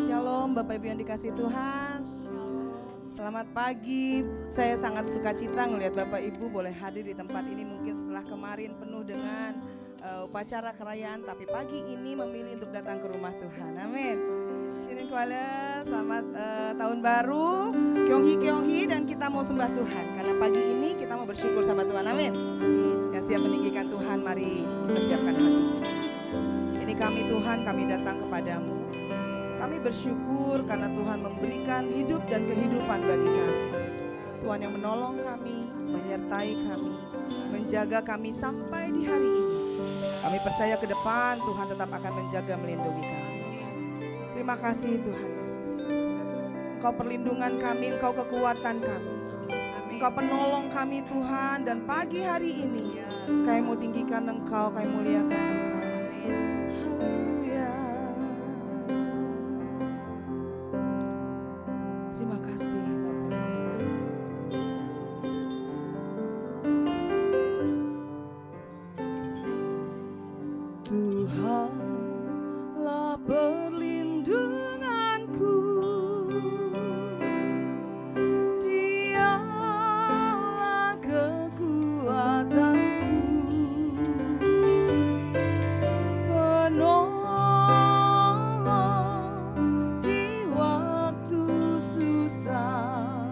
Shalom Bapak Ibu yang dikasihi Tuhan. Selamat pagi. Saya sangat sukacita melihat Bapak Ibu boleh hadir di tempat ini. Mungkin setelah kemarin penuh dengan upacara kerajaan, tapi pagi ini memilih untuk datang ke rumah Tuhan. Amin. Shirin Kuala, selamat tahun baru, Kyonghi, dan kita mau sembah Tuhan. Karena pagi ini kita mau bersyukur sama Tuhan. Amin. Yang siap meninggikan Tuhan, mari kita siapkan hati. Ini kami Tuhan, kami datang kepadamu. Kami bersyukur karena Tuhan memberikan hidup dan kehidupan bagi kami. Tuhan yang menolong kami, menyertai kami, menjaga kami sampai di hari ini. Kami percaya ke depan Tuhan tetap akan menjaga, melindungi kami. Terima kasih Tuhan Yesus. Engkau perlindungan kami, Engkau kekuatan kami. Engkau penolong kami Tuhan, dan pagi hari ini kami mau tinggikan Engkau, kami muliakan Engkau. Haleluya. Terima kasih Bapak. Tuhanlah perlindunganku, Dialah kekuatanku, penolong di waktu susah,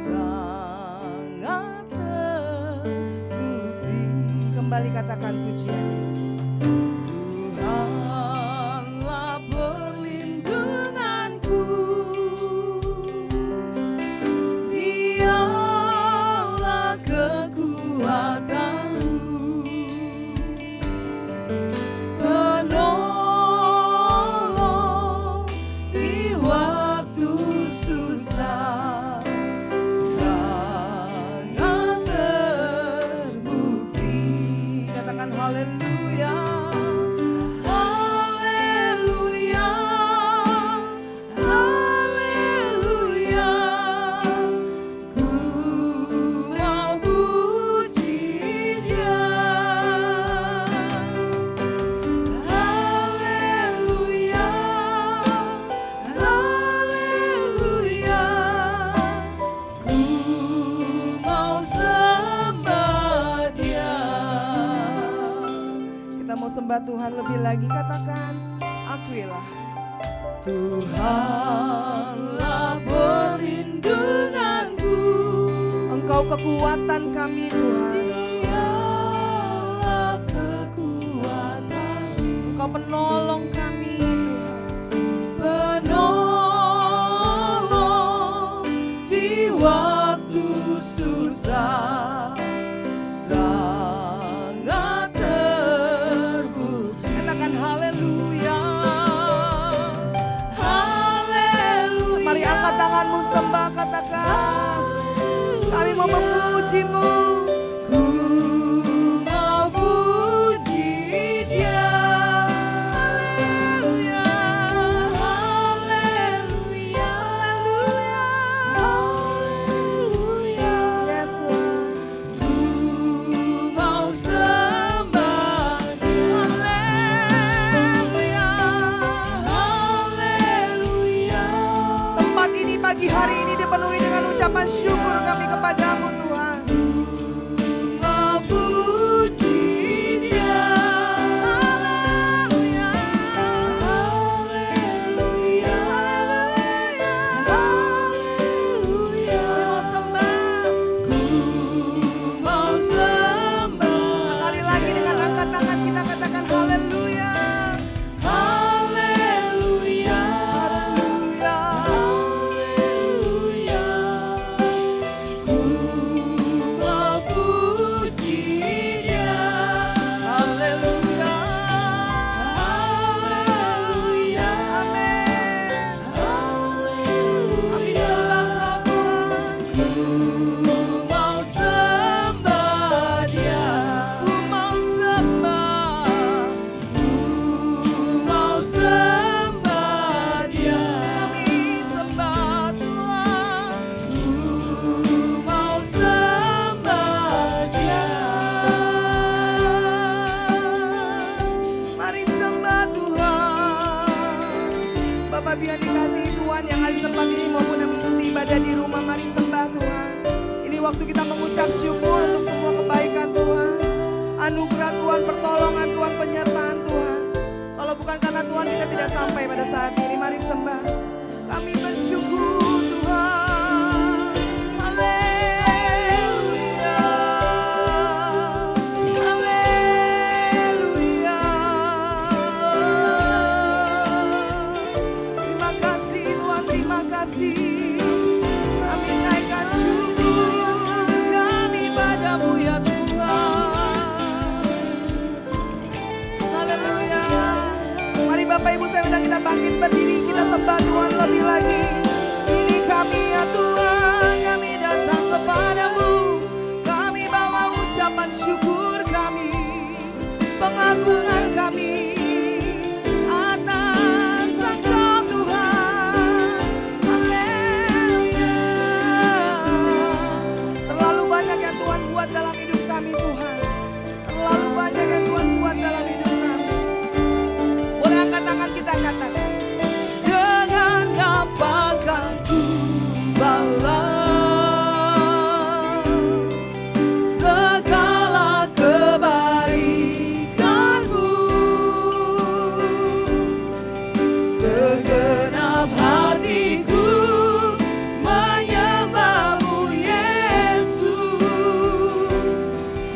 sangat terbukti. Kembali katakan pujian. Tuhanlah perlindunganku, Dialah kekuatanku, penolong di waktu susah, sangat terbukti. Katakan haleluya. Haleluya. Haleluya. Ku mau puji Dia. Haleluya. Haleluya. Ku mau sembah Dia. Kita mau sembah Tuhan lebih lagi, katakan akuilah. Tuhanlah perlindunganku, Engkau kekuatan kami Tuhan. Dialah kekuatan, Engkau penolong kami Tuhan. Penolong di waktu susah, sangat terbukti. Katakan haleluya. Haleluya. Mari angkat tanganmu sembah, katakan kami mau memuji-Mu. Ku mau puji Dia. Haleluya. Haleluya. Haleluya. Yes Tuhan. Ku mau sembah Dia. Haleluya. Haleluya. Tempat ini pagi hari ini dipenuhi dengan ucapan syukur kami kepadamu Tuhan. Mau puji Dia. Haleluya. Haleluya. Haleluya. Kami mau sembah. Ku mau sembah. Sekali lagi dengan angkat tangan kita katakan haleluya. Haleluya. Haleluya. Haleluya. Ku Bapak Ibu yang dikasihi Tuhan yang ada di tempat ini maupun yang mengikuti ibadah di rumah, mari sembah Tuhan. Ini waktu kita mengucap syukur untuk semua kebaikan Tuhan, anugerah Tuhan, pertolongan Tuhan, penyertaan Tuhan. Kalau bukan karena Tuhan kita tidak sampai pada saat ini. Mari sembah. Kami bersyukur Tuhan. Haleluya. Haleluya. Terima kasih Tuhan, terima kasih. Kami naikkan syukur kami padamu ya Tuhan. Haleluya. Mari Bapak Ibu saya undang kita bangkit berdiri, kita sembah Tuhan lebih lagi. Ini kami ya Tuhan, kami datang kepadamu. Kami bawa ucapan syukur kami, pengagungan kami atas Engkau Tuhan. Haleluya. Terlalu banyak yang Tuhan buat dalam hidup kami Tuhan. Terlalu banyak yang Tuhan buat dalam hidup kami. Boleh angkat tangan kita katakan. Dengan apa akan ku balas segala kebaikanmu, segenap hatiku menyembahmu Yesus.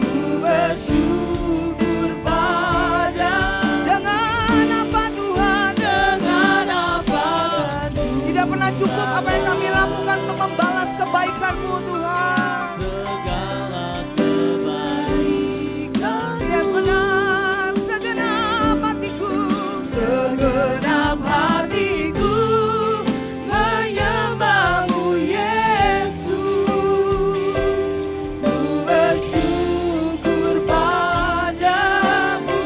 Ku bersyukur pada dengan apa Tuhan, dengan apa tidak pernah cukup apa yang kami lakukan untuk membalas kebaikan-Mu Tuhan. Segala kebaikan, Yes benar, segenap hatiku, segenap hatiku menyembahmu Yesus. Ku bersyukur padamu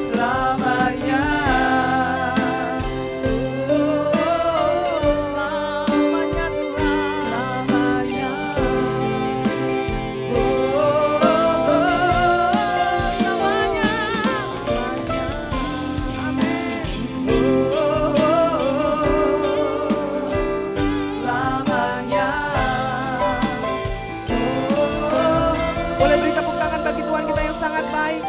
selamanya. Selamanya Tuhan, selamanya. Selamanya. Amin. Selamanya. Boleh beri tepuk tangan bagi Tuhan kita yang sangat baik.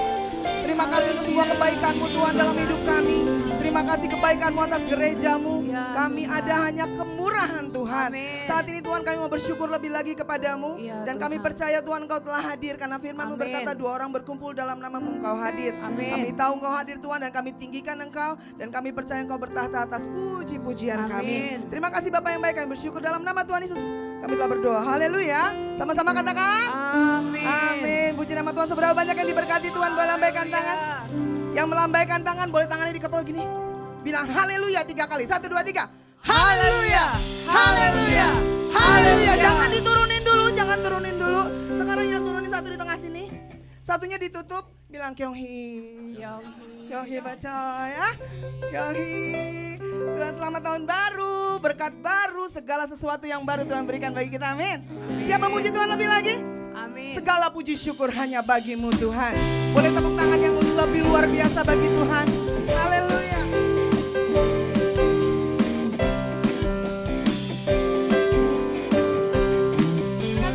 Terima kasih untuk semua kebaikan-Mu Tuhan dalam hidup kami. Terima kasih kebaikan-Mu atas gereja-Mu. Kami ada hanya kemurahan Tuhan. Saat ini Tuhan kami mau bersyukur lebih lagi kepadamu. Dan kami percaya Tuhan Engkau telah hadir. Karena firman-Mu berkata 2 orang berkumpul dalam nama-Mu Engkau hadir. Kami tahu Engkau hadir Tuhan dan kami tinggikan Engkau. Dan kami percaya Engkau bertahta atas puji-pujian kami. Terima kasih Bapak yang baik, kami bersyukur dalam nama Tuhan Yesus. Kami telah berdoa. Haleluya. Sama-sama katakan. Amin. Amin. Puji nama Tuhan. Seberapa banyak yang diberkati Tuhan, boleh lambaikan tangan. Yang melambaikan tangan boleh tangannya di kepala gini. Bilang haleluya 3 kali. 1, 2, 3. Haleluya. Haleluya. Haleluya. Jangan diturunin dulu, jangan turunin dulu. Sekarang yang turunin satu di tengah sini. Satunya ditutup. Bilang Kyonghi. Kyonghi baca ya. Kyonghi. Tuhan selamat tahun baru, berkat baru, segala sesuatu yang baru Tuhan berikan bagi kita. Amin. Siap memuji Tuhan lebih lagi? Amin. Segala puji syukur hanya bagimu Tuhan. Boleh tepuk tangan yang lebih luar biasa bagi Tuhan. Haleluya.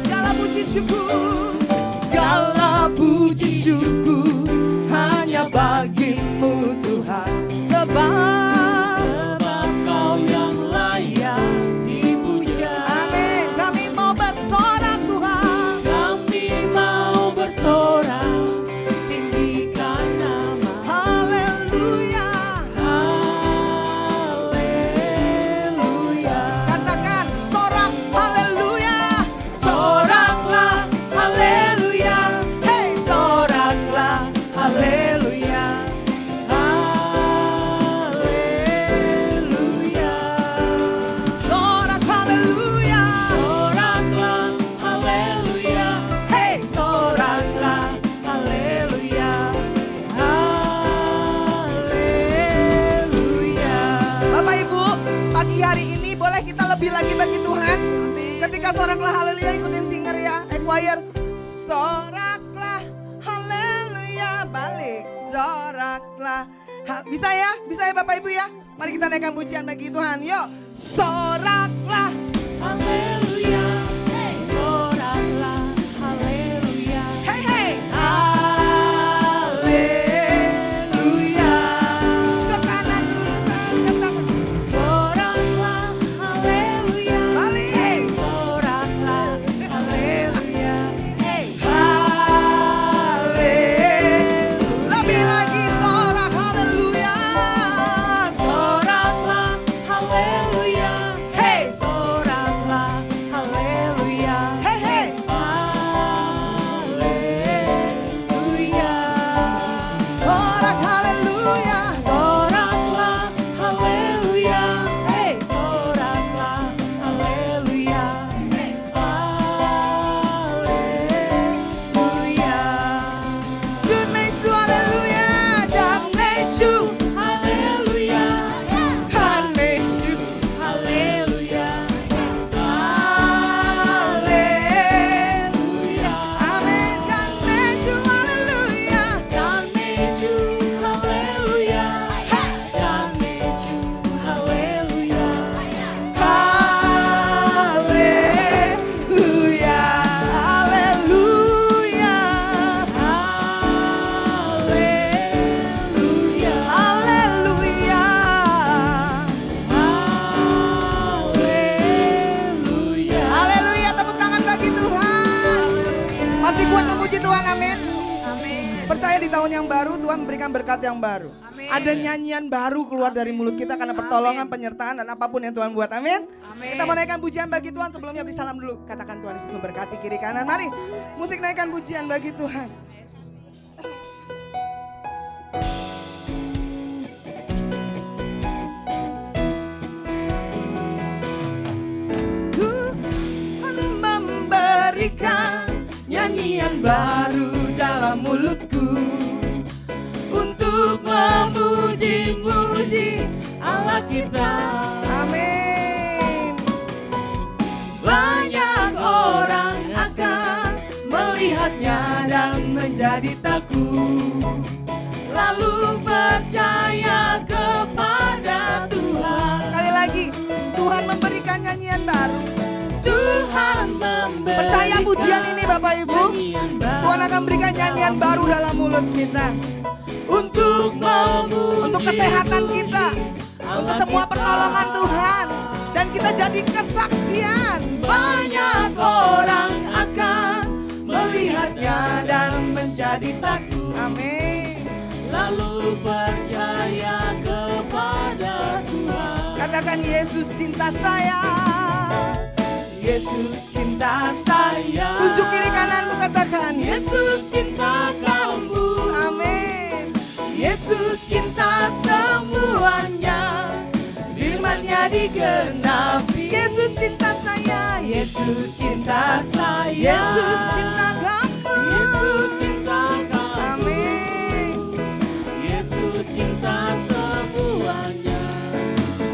Segala puji syukur, segala puji syukur hanya bagimu Tuhan. Sebab Kau yang layak dipuja. amin. Kami mau bersorak Tuhan. Kami mau bersorak, tinggikan nama. Haleluya. Haleluya. Katakan sorak haleluya. Soraklah haleluya. Hey, soraklah haleluya. Haleluya. Sorak haleluya. Soraklah haleluya. Hey, soraklah. Haleluya. Haleluya. Bapak Ibu, pagi hari ini boleh kita lebih lagi bagi Tuhan. Ketika soraklah haleluya, ikutin singer ya, choir. Soraklah haleluya, balik. Sorak soraklah. Bisa ya Bapak Ibu ya. Mari kita naikkan pujian bagi Tuhan. Yuk, soraklah. Haleluya, soraklah, haleluya. Hey hey, haleluya. Ke kanan dulu sayang, Soraklah, haleluya. balik. Soraklah, haleluya. Lebih lagi sorak haleluya. Soraklah, haleluya. Hey, Soraklah, haleluya. hey hey. Haleluya. Sorak haleluya. Soraklah, haleluya. Hey, soraklah, haleluya. Haleluya. Jun Mesu haleluya. Dan Mesu. Haleluya. Han Mesu. Haleluya. Haleluya. Amin. Dan Mesu haleluya. Dan meju, haleluya. Dan meju, haleluya. Haleluya. Haleluya. Haleluya. Haleluya. Haleluya. Haleluya. Tepuk tangan bagi Tuhan. Masih kuat memuji Tuhan, amin. Amin. Percaya di tahun yang baru Tuhan memberikan berkat yang baru. Amin. Ada nyanyian baru keluar dari mulut kita karena pertolongan, penyertaan dan apapun yang Tuhan buat. Amin. Amin. Kita mau naikkan pujian bagi Tuhan. Sebelumnya beri salam dulu. Katakan Tuhan Yesus memberkati kiri kanan. Mari musik naikkan pujian bagi Tuhan. Tuhan memberikan nyanyian baru dalam mulutku untuk memuji-muji Allah kita. Amin. Banyak orang akan melihatnya dan menjadi takut, lalu percaya kepada Tuhan. Sekali lagi, Tuhan memberikan nyanyian baru. Tuhan percaya pujian ini Bapak Ibu, Tuhan akan berikan nyanyian baru dalam mulut kita untuk kesehatan kita, untuk semua pertolongan Tuhan, dan kita jadi kesaksian. Banyak orang akan melihatnya dan menjadi takut. Amin. Lalu percaya kepada Tuhan. Katakan Yesus cinta saya. Yesus cinta saya. Tunjuk kiri kananmu, katakan Yesus cinta kamu. Amin. Yesus cinta semuanya. Firman-Nya digenapi. Yesus cinta saya. Yesus cinta saya. Yesus cinta kamu. Yesus cinta kamu. Amin. Yesus cinta semuanya.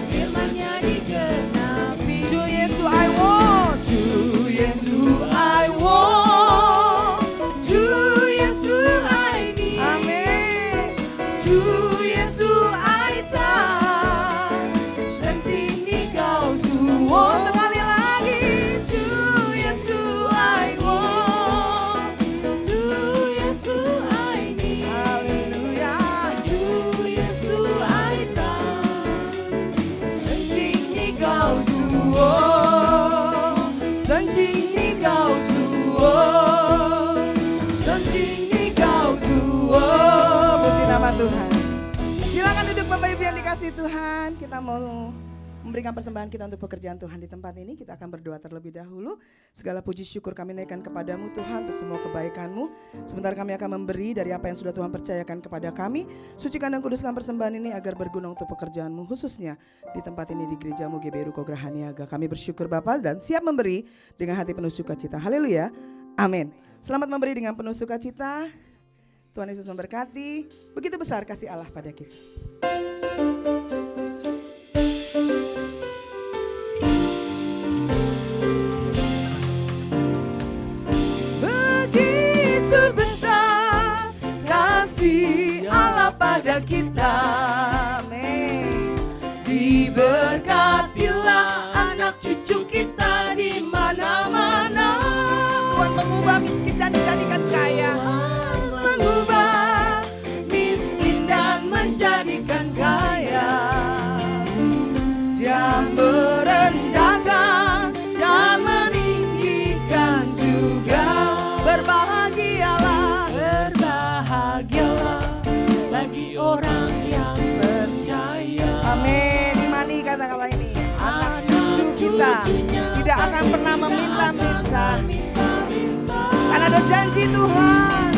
Firman-Nya digenapi. To Yesus I want. To Yesus I want. To Yesus I need. Amin. To Yesus I tak. Sentini kau suo. Sekali lagi. To Yesus I want. To Yesus I need. Haleluya. To Yesus I tak. Sentini kau suo. Sentini kau suo. Sentini kau suo. Puji nama Tuhan. Silakan duduk Bapak Ibu yang dikasih Tuhan. Kita mau memberikan persembahan kita untuk pekerjaan Tuhan di tempat ini. Kita akan berdoa terlebih dahulu. Segala puji syukur kami naikkan kepadamu Tuhan untuk semua kebaikan-Mu. Sebentar kami akan memberi dari apa yang sudah Tuhan percayakan kepada kami. Sucikan dan kuduskan persembahan ini agar berguna untuk pekerjaan-Mu, khususnya di tempat ini di gereja-Mu GBI Ruko Grahaniaga. Kami bersyukur Bapa dan siap memberi dengan hati penuh sukacita. Haleluya. Amin. Selamat memberi dengan penuh sukacita. Tuhan Yesus memberkati. Begitu besar kasih Allah pada kita. Begitu besar kasih Allah pada kita. Amin. Diberkatilah anak cucu kita di mana-mana. Tuhan mengubah miskin dan menjadikan kaya. Mengubah miskin dan menjadikan kaya. Dia merendahkan dan meninggikan juga. Berbahagialah, Berbahagialah bagi orang yang percaya. amin. Imani kata-kata ini. Anak cucu kita tidak akan pernah meminta-minta, karena ada janji Tuhan.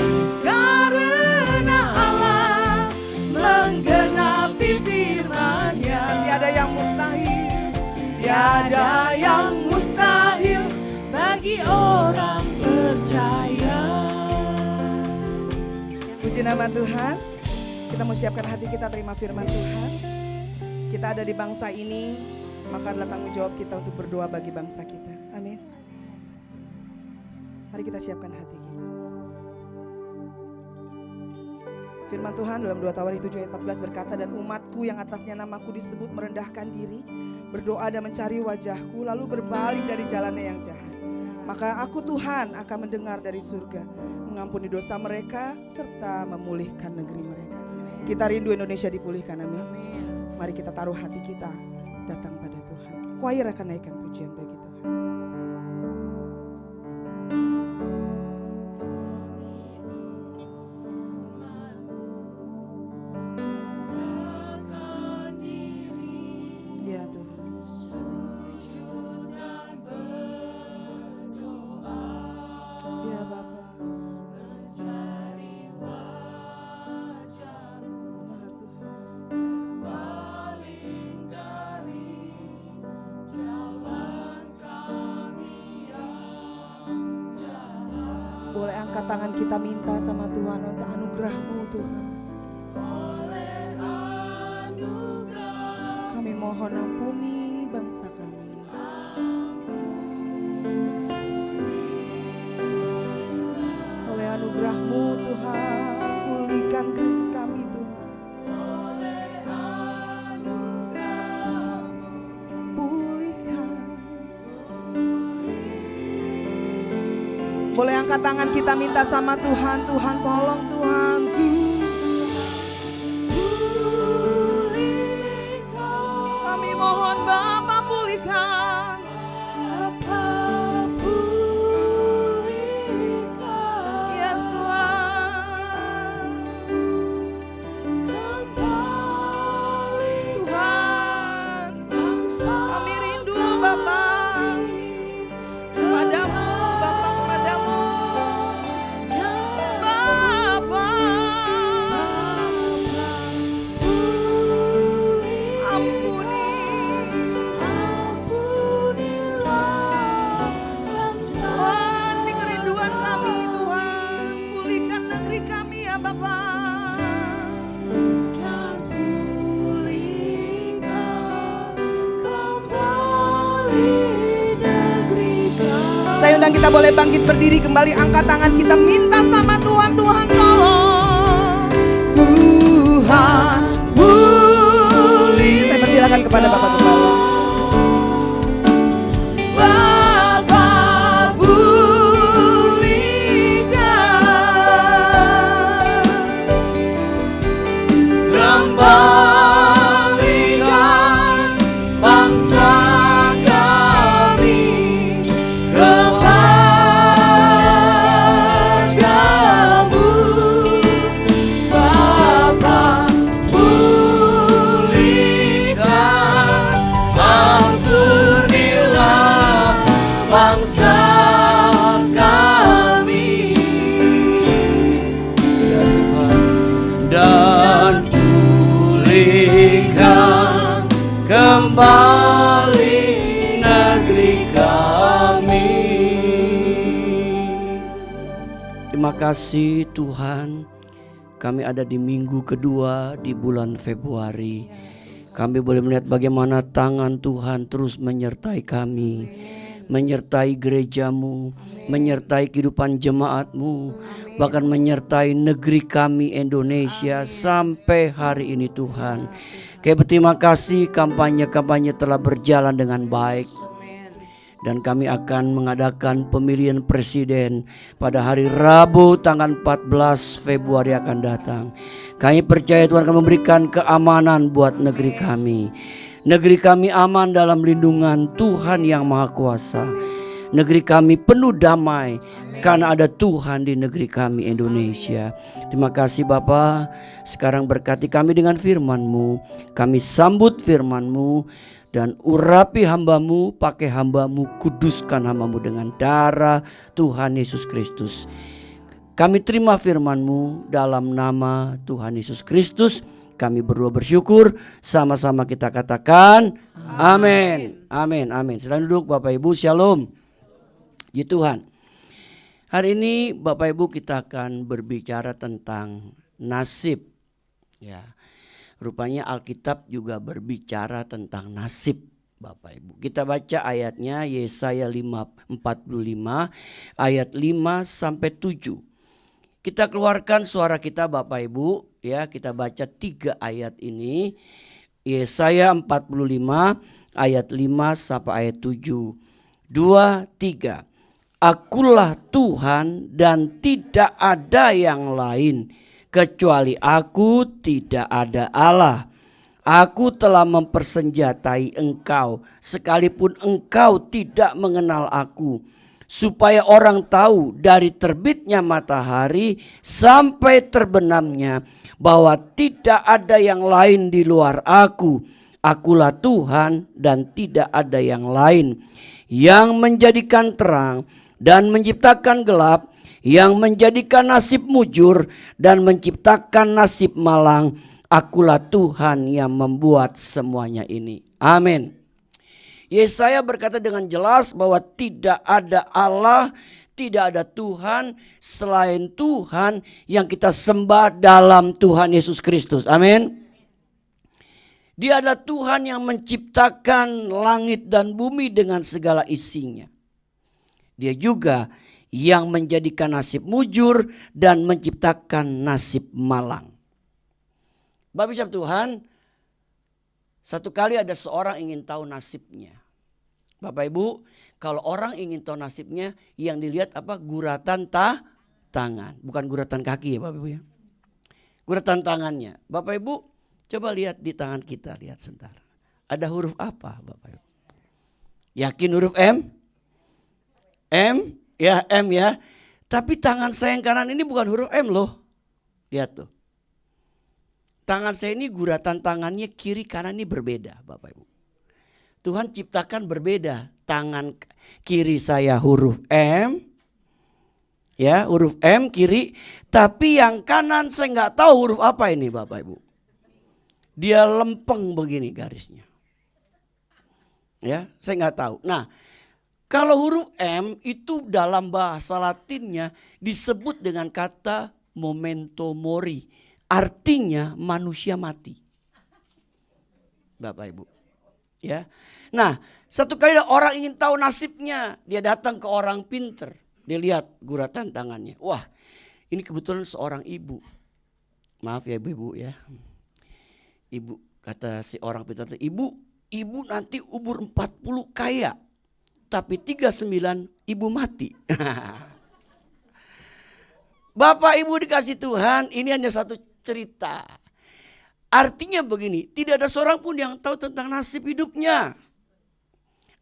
Karena Allah menggenapi firman-Nya, tiada yang mustahil, tiada yang mustahil Bagi orang percaya. Puji nama Tuhan. Kita mau siapkan hati kita terima firman Tuhan. Kita ada di bangsa ini, maka adalah tanggung jawab kita untuk berdoa bagi bangsa kita. Amin. Mari kita siapkan hati kita. Firman Tuhan dalam 2 Tawarikh 7 ayat 14 berkata, dan umatku yang atasnya namaku disebut merendahkan diri, berdoa dan mencari wajahku, lalu berbalik dari jalannya yang jahat. Maka aku Tuhan akan mendengar dari surga, mengampuni dosa mereka serta memulihkan negeri mereka. Kita rindu Indonesia dipulihkan, amin. Mari kita taruh hati kita datang pada Tuhan. Choir akan naikkan pujian bagi Tuhan. Ya Tuhan. Ya Bapa. Boleh angkat tangan kita minta sama Tuhan untuk anugerah-Mu Tuhan. Kami mohon ampuni bangsa kami. Oleh anugerah-Mu Tuhan, pulihkan gerit kami Tuhan. Pulihkan. Boleh angkat tangan kita minta sama Tuhan. Tuhan tolong Tuhan. Kami mohon Bapa pulihkan. Yes Tuhan. Tuhan, kami rindu Bapa kepadamu, Bapa kepadamu. Bapa, Tuhan, ini kerinduan kami Tuhan. Pulihkan negeri kami ya Bapa. Saya undang kita boleh bangkit berdiri kembali, angkat tangan kita minta sama Tuhan. Tuhan tolong, Tuhan pulih. Saya persilakan kepada Bapak Gembala. Bapak pulihkan, kembalikan bangsa kembali negeri kami. Terima kasih Tuhan, kami ada di minggu kedua di bulan Februari. Kami boleh melihat bagaimana tangan Tuhan terus menyertai kami, menyertai gerejamu, menyertai kehidupan jemaatmu, bahkan menyertai negeri kami Indonesia sampai hari ini Tuhan. Kami berterima kasih kampanye-kampanye telah berjalan dengan baik. Dan kami akan mengadakan pemilihan presiden pada hari Rabu tanggal 14 Februari akan datang. Kami percaya Tuhan akan memberikan keamanan buat negeri kami. Negeri kami aman dalam lindungan Tuhan yang Maha Kuasa. Negeri kami penuh damai karena ada Tuhan di negeri kami Indonesia. Terima kasih Bapa. Sekarang berkati kami dengan firman-Mu. Kami sambut firman-Mu. Dan urapi hamba-Mu, pakai hamba-Mu, kuduskan hamba-Mu dengan darah Tuhan Yesus Kristus. Kami terima firman-Mu dalam nama Tuhan Yesus Kristus. Kami berdua bersyukur, sama-sama kita katakan amin. Amin, amin. Silakan duduk Bapak Ibu, shalom. Ya Tuhan. Hari ini Bapak Ibu kita akan berbicara tentang nasib. Ya. Rupanya Alkitab juga berbicara tentang nasib Bapak Ibu. Kita baca ayatnya Yesaya 45 ayat 5 sampai 7. Kita keluarkan suara kita Bapak Ibu ya, kita baca 3 ayat ini. Yesaya 45 ayat 5 sampai ayat 7. 2, 3. Akulah Tuhan dan tidak ada yang lain. Kecuali aku tidak ada Allah. Aku telah mempersenjatai engkau, sekalipun engkau tidak mengenal aku. Supaya orang tahu dari terbitnya matahari sampai terbenamnya, bahwa tidak ada yang lain di luar aku. Akulah Tuhan dan tidak ada yang lain. Yang menjadikan terang dan menciptakan gelap, yang menjadikan nasib mujur dan menciptakan nasib malang. Akulah Tuhan yang membuat semuanya ini. Amin. Yesaya berkata dengan jelas bahwa tidak ada Allah, tidak ada Tuhan selain Tuhan yang kita sembah dalam Tuhan Yesus Kristus. Amin. Dia adalah Tuhan yang menciptakan langit dan bumi dengan segala isinya. Dia juga yang menjadikan nasib mujur dan menciptakan nasib malang. Bapak Ibu Tuhan, satu kali ada seorang ingin tahu nasibnya. Bapak Ibu, kalau orang ingin tahu nasibnya, yang dilihat apa? Guratan tangan, bukan guratan kaki ya Bapak Ibu ya. Guratan tangannya. Bapak Ibu, coba lihat di tangan kita, lihat sebentar. Ada huruf apa Bapak Ibu? Yakin huruf M? M? Ya M ya. Tapi tangan saya yang kanan ini bukan huruf M loh. Lihat tuh. Tangan saya ini guratan tangannya kiri kanan ini berbeda Bapak Ibu. Tuhan ciptakan berbeda. Tangan kiri saya huruf M. Ya huruf M kiri. Tapi yang kanan saya nggak tahu huruf apa ini Bapak Ibu. Dia lempeng begini garisnya. Ya saya nggak tahu. Nah. Kalau huruf M itu dalam bahasa Latinnya disebut dengan kata memento mori. Artinya manusia mati. Bapak Ibu. Ya. Nah, satu kali orang ingin tahu nasibnya. Dia datang ke orang pinter. Dia lihat guratan tangannya. Wah, ini kebetulan seorang ibu. Maaf ya ibu-ibu ya. Ibu kata si orang pinter, ibu nanti umur 40 kaya. Tapi 39 ibu mati. Bapak Ibu dikasih Tuhan, ini hanya satu cerita. Artinya begini, tidak ada seorang pun yang tahu tentang nasib hidupnya.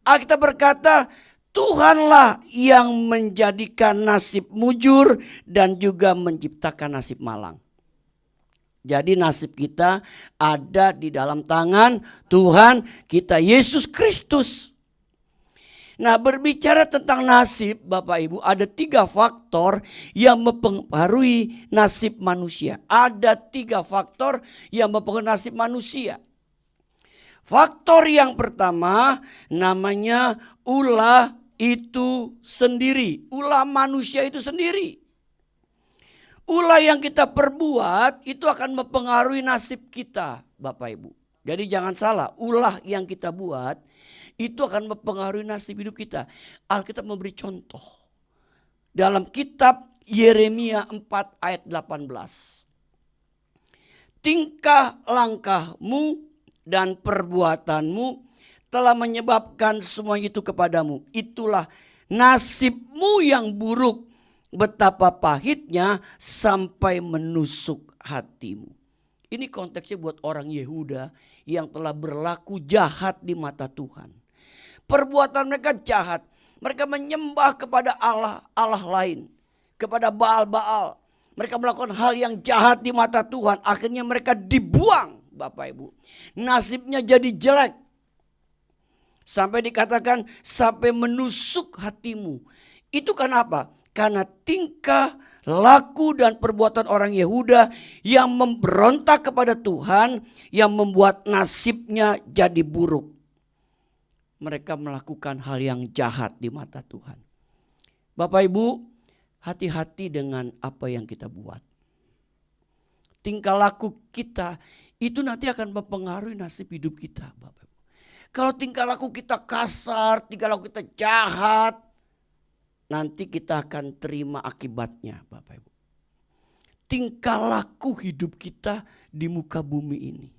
Alkitab berkata, Tuhanlah yang menjadikan nasib mujur dan juga menciptakan nasib malang. Jadi nasib kita ada di dalam tangan Tuhan kita Yesus Kristus. Nah, berbicara tentang nasib Bapak Ibu, ada 3 faktor yang mempengaruhi nasib manusia. Ada 3 faktor yang mempengaruhi nasib manusia. Faktor yang pertama namanya ulah itu sendiri. Ulah manusia itu sendiri. Ulah yang kita perbuat itu akan mempengaruhi nasib kita Bapak Ibu. Jadi jangan salah, ulah yang kita buat itu akan mempengaruhi nasib hidup kita. Alkitab memberi contoh. Dalam kitab Yeremia 4 ayat 18. Tingkah langkahmu dan perbuatanmu telah menyebabkan semua itu kepadamu. Itulah nasibmu yang buruk, betapa pahitnya sampai menusuk hatimu. Ini konteksnya buat orang Yehuda yang telah berlaku jahat di mata Tuhan. Perbuatan mereka jahat. Mereka menyembah kepada Allah lain. Kepada Baal-Baal. Mereka melakukan hal yang jahat di mata Tuhan. Akhirnya mereka dibuang, Bapak Ibu. Nasibnya jadi jelek. Sampai dikatakan sampai menusuk hatimu. Itu kenapa? Karena tingkah laku dan perbuatan orang Yehuda yang memberontak kepada Tuhan, yang membuat nasibnya jadi buruk. Mereka melakukan hal yang jahat di mata Tuhan. Bapak Ibu, hati-hati dengan apa yang kita buat. Tingkah laku kita itu nanti akan mempengaruhi nasib hidup kita, Bapak Ibu. Kalau tingkah laku kita kasar, tingkah laku kita jahat, nanti kita akan terima akibatnya, Bapak Ibu. Tingkah laku hidup kita di muka bumi ini.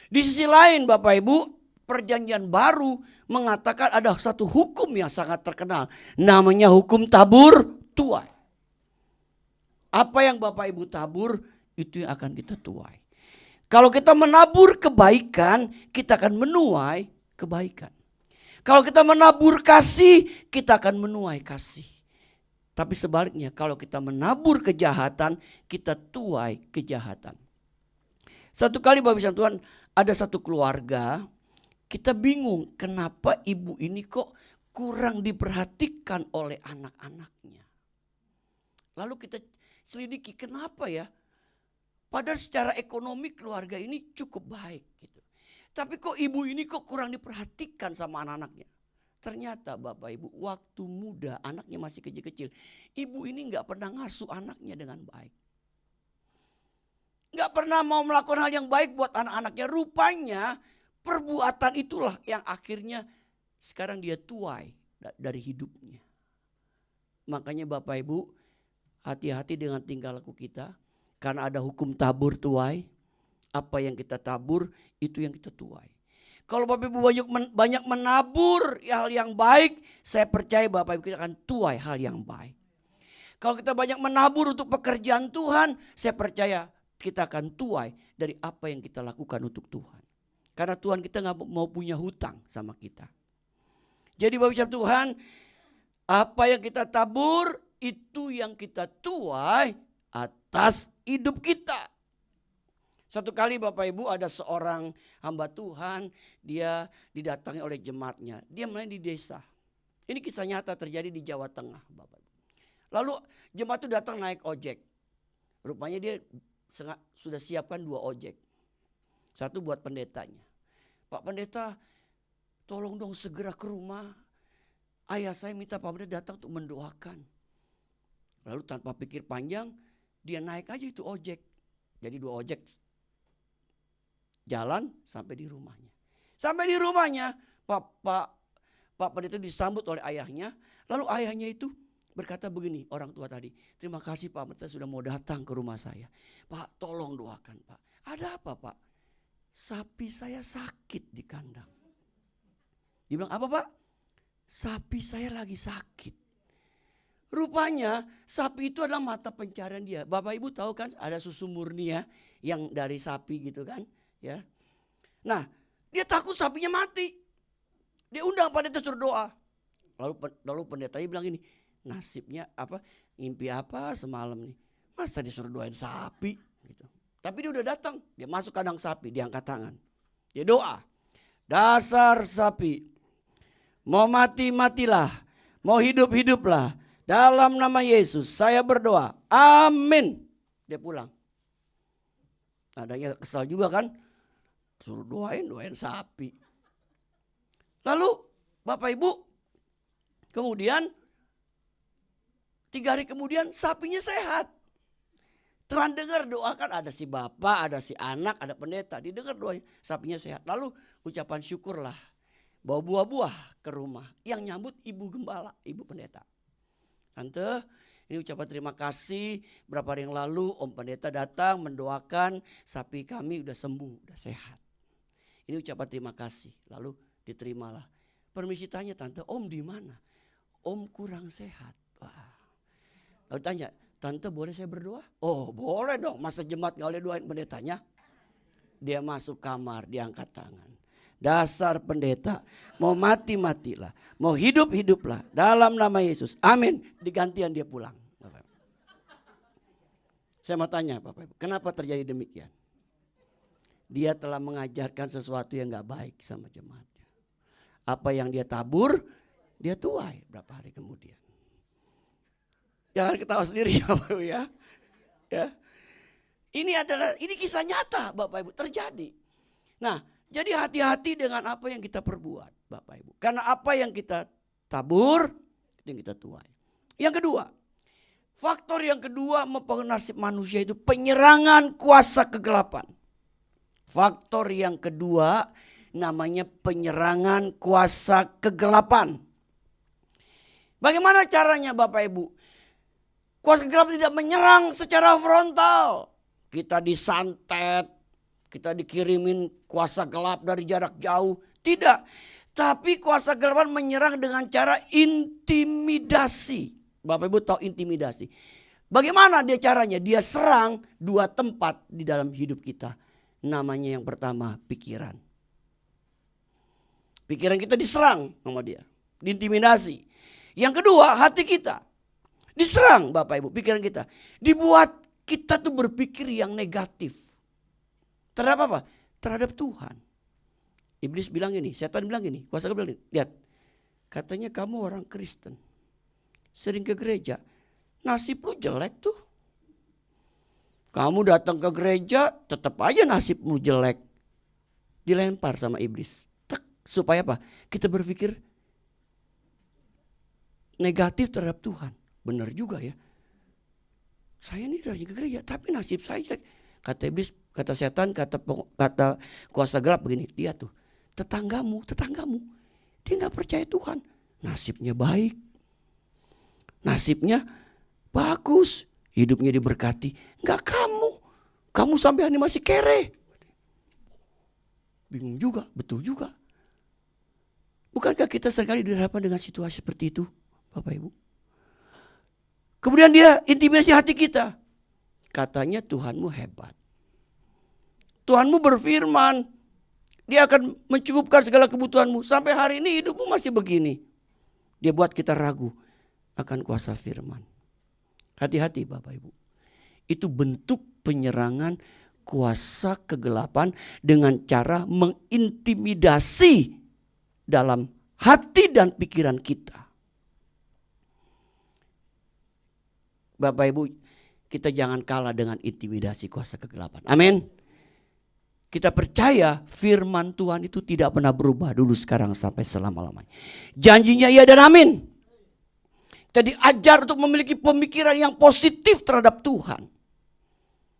Di sisi lain, Bapak Ibu, Perjanjian Baru mengatakan ada satu hukum yang sangat terkenal. Namanya hukum tabur tuai. Apa yang Bapak Ibu tabur, itu yang akan kita tuai. Kalau kita menabur kebaikan, kita akan menuai kebaikan. Kalau kita menabur kasih, kita akan menuai kasih. Tapi sebaliknya, kalau kita menabur kejahatan, kita tuai kejahatan. Satu kali Bapak Ibu Tuhan, ada satu keluarga, kita bingung kenapa ibu ini kok kurang diperhatikan oleh anak-anaknya. Lalu kita selidiki kenapa ya? Padahal secara ekonomi keluarga ini cukup baik gitu. Tapi kok ibu ini kok kurang diperhatikan sama anak-anaknya. Ternyata Bapak Ibu waktu muda anaknya masih kecil-kecil. Ibu ini gak pernah ngasuh anaknya dengan baik. Gak pernah mau melakukan hal yang baik buat anak-anaknya. Rupanya perbuatan itulah yang akhirnya sekarang dia tuai dari hidupnya. Makanya Bapak Ibu hati-hati dengan tingkah laku kita. Karena ada hukum tabur tuai. Apa yang kita tabur itu yang kita tuai. Kalau Bapak Ibu banyak menabur hal yang baik, saya percaya Bapak Ibu kita akan tuai hal yang baik. Kalau kita banyak menabur untuk pekerjaan Tuhan, saya percaya kita akan tuai dari apa yang kita lakukan untuk Tuhan. Karena Tuhan kita gak mau punya hutang sama kita. Jadi Bapak Ibu Tuhan, apa yang kita tabur itu yang kita tuai atas hidup kita. Satu kali Bapak Ibu ada seorang hamba Tuhan, dia didatangi oleh jemaatnya. Dia melayani di desa. Ini kisah nyata terjadi di Jawa Tengah, Bapak Ibu. Lalu jemaat itu datang naik ojek. Rupanya dia sudah siapkan 2 ojek. Satu buat pendetanya. Pak Pendeta, tolong dong segera ke rumah. Ayah saya minta Pak Pendeta datang untuk mendoakan. Lalu tanpa pikir panjang, dia naik aja itu ojek. Jadi 2 ojek. Jalan sampai di rumahnya. Sampai di rumahnya Pak Pendeta disambut oleh ayahnya. Lalu ayahnya itu berkata begini, orang tua tadi. Terima kasih Pak Pendeta sudah mau datang ke rumah saya. Pak tolong doakan Pak. Ada apa Pak? Sapi saya sakit di kandang. Dia bilang apa Pak? Sapi saya lagi sakit. Rupanya sapi itu adalah mata pencarian dia. Bapak Ibu tahu kan ada susu murni ya. Yang dari sapi gitu kan. Ya. Nah, dia takut sapinya mati. Dia undang pendeta suruh doa. Lalu pendetanya bilang ini, nasibnya apa? Ngimpi apa semalam nih? Masa disuruh doain sapi gitu. Tapi dia udah datang, dia masuk kandang sapi, dia angkat tangan. Dia doa. Dasar sapi, mau mati matilah, mau hidup hiduplah. Dalam nama Yesus saya berdoa. Amin. Dia pulang. Adanya kesal juga kan? Suruh doain sapi. Lalu Bapak Ibu kemudian 3 hari kemudian sapinya sehat. Tuhan dengar doa kan, ada si bapak, ada si anak, ada pendeta. Didengar doanya, sapinya sehat. Lalu ucapan syukurlah. Bawa buah-buah ke rumah. Yang nyambut ibu gembala, ibu pendeta. Tante, ini ucapan terima kasih. Berapa hari yang lalu Om Pendeta datang mendoakan sapi kami udah sembuh, udah sehat. Ini ucapan terima kasih. Lalu diterimalah. Permisi tanya tante, Om di mana? Om kurang sehat. Wah. Lalu tanya, tante boleh saya berdoa? Oh boleh dong, masa jemaat gak boleh doain pendetanya? Dia masuk kamar, dia angkat tangan. Dasar pendeta, mau mati-matilah, mau hidup-hiduplah dalam nama Yesus. Amin. Digantian dia pulang. Bapak. Saya mau tanya Bapak Ibu, kenapa terjadi demikian? Dia telah mengajarkan sesuatu yang gak baik sama jemaatnya. Apa yang dia tabur, dia tuai berapa hari kemudian. Jangan ketawa sendiri Bapak Ibu ya. Ini kisah nyata Bapak Ibu, terjadi. Nah, jadi hati-hati dengan apa yang kita perbuat Bapak Ibu. Karena apa yang kita tabur, itu yang kita tuai. Yang kedua, faktor yang kedua mempengaruhi nasib manusia itu penyerangan kuasa kegelapan. Faktor yang kedua namanya penyerangan kuasa kegelapan. Bagaimana caranya Bapak Ibu? Kuasa kegelapan tidak menyerang secara frontal. Kita disantet, kita dikirimin kuasa gelap dari jarak jauh. Tidak. Tapi kuasa kegelapan menyerang dengan cara intimidasi. Bapak Ibu tahu intimidasi. Bagaimana dia caranya? Dia serang dua tempat di dalam hidup kita. Namanya yang pertama pikiran. Pikiran kita diserang sama dia. Diintimidasi. Yang kedua hati kita. Diserang Bapak Ibu pikiran kita. Dibuat kita tuh berpikir yang negatif. Terhadap apa? Terhadap Tuhan. Iblis bilang ini, setan bilang ini, kuasa bilang ini. Lihat, katanya kamu orang Kristen. Sering ke gereja. Nasib lu jelek tuh. Kamu datang ke gereja, tetap aja nasib lu jelek. Dilempar sama iblis. Supaya apa? Kita berpikir negatif terhadap Tuhan. Benar juga ya. Saya ini dari ke gereja, tapi nasib saya jelek. Kata iblis, kata setan, kata kuasa gelap begini. Lihat tuh, tetanggamu, dia gak percaya Tuhan. Nasibnya baik. Nasibnya bagus. Hidupnya diberkati. Gak kamu. Kamu sampai ini masih kere. Bingung juga, betul juga. Bukankah kita seringkali dihadapkan dengan situasi seperti itu, Bapak Ibu? Kemudian dia intimidasi hati kita. Katanya Tuhanmu hebat. Tuhanmu berfirman. Dia akan mencukupkan segala kebutuhanmu. Sampai hari ini hidupmu masih begini. Dia buat kita ragu akan kuasa firman. Hati-hati Bapak Ibu. Itu bentuk penyerangan kuasa kegelapan dengan cara mengintimidasi dalam hati dan pikiran kita. Bapak Ibu, kita jangan kalah dengan intimidasi kuasa kegelapan. Amin. Kita percaya firman Tuhan itu tidak pernah berubah dulu, sekarang, sampai selama-lamanya. Janjinya iya dan amin. Kita diajar untuk memiliki pemikiran yang positif terhadap Tuhan.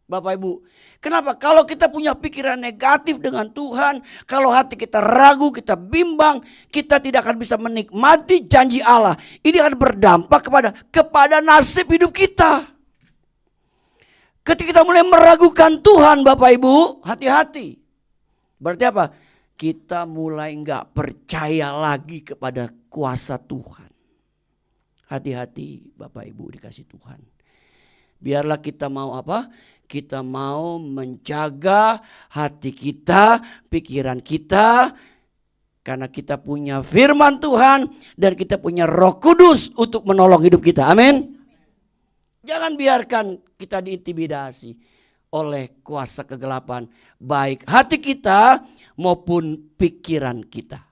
Bapak Ibu, kenapa? Kalau kita punya pikiran negatif dengan Tuhan, kalau hati kita ragu, kita bimbang, kita tidak akan bisa menikmati janji Allah. Ini akan berdampak kepada nasib hidup kita. Ketika kita mulai meragukan Tuhan Bapak Ibu, hati-hati. Berarti apa? Kita mulai gak percaya lagi kepada kuasa Tuhan. Hati-hati Bapak Ibu dikasih Tuhan. Biarlah kita mau apa? Kita mau menjaga hati kita, pikiran kita. Karena kita punya firman Tuhan dan kita punya Roh Kudus untuk menolong hidup kita. Amin. Jangan biarkan kita diintimidasi oleh kuasa kegelapan. Baik hati kita maupun pikiran kita.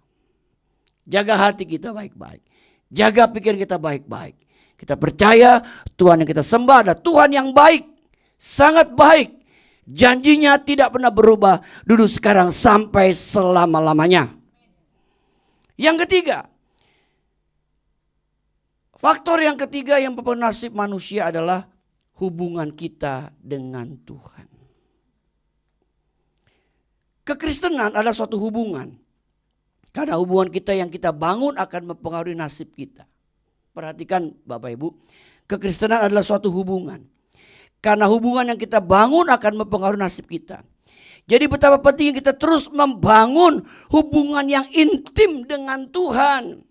Jaga hati kita baik-baik. Jaga pikiran kita baik-baik. Kita percaya Tuhan yang kita sembah adalah Tuhan yang baik. Sangat baik. Janjinya tidak pernah berubah. Dulu, sekarang, sampai selama-lamanya. Yang ketiga. Faktor yang ketiga yang mempengaruhi nasib manusia adalah hubungan kita dengan Tuhan. Kekristenan adalah suatu hubungan. Karena hubungan kita yang kita bangun akan mempengaruhi nasib kita. Perhatikan Bapak Ibu, kekristenan adalah suatu hubungan. Karena hubungan yang kita bangun akan mempengaruhi nasib kita. Jadi betapa pentingnya kita terus membangun hubungan yang intim dengan Tuhan.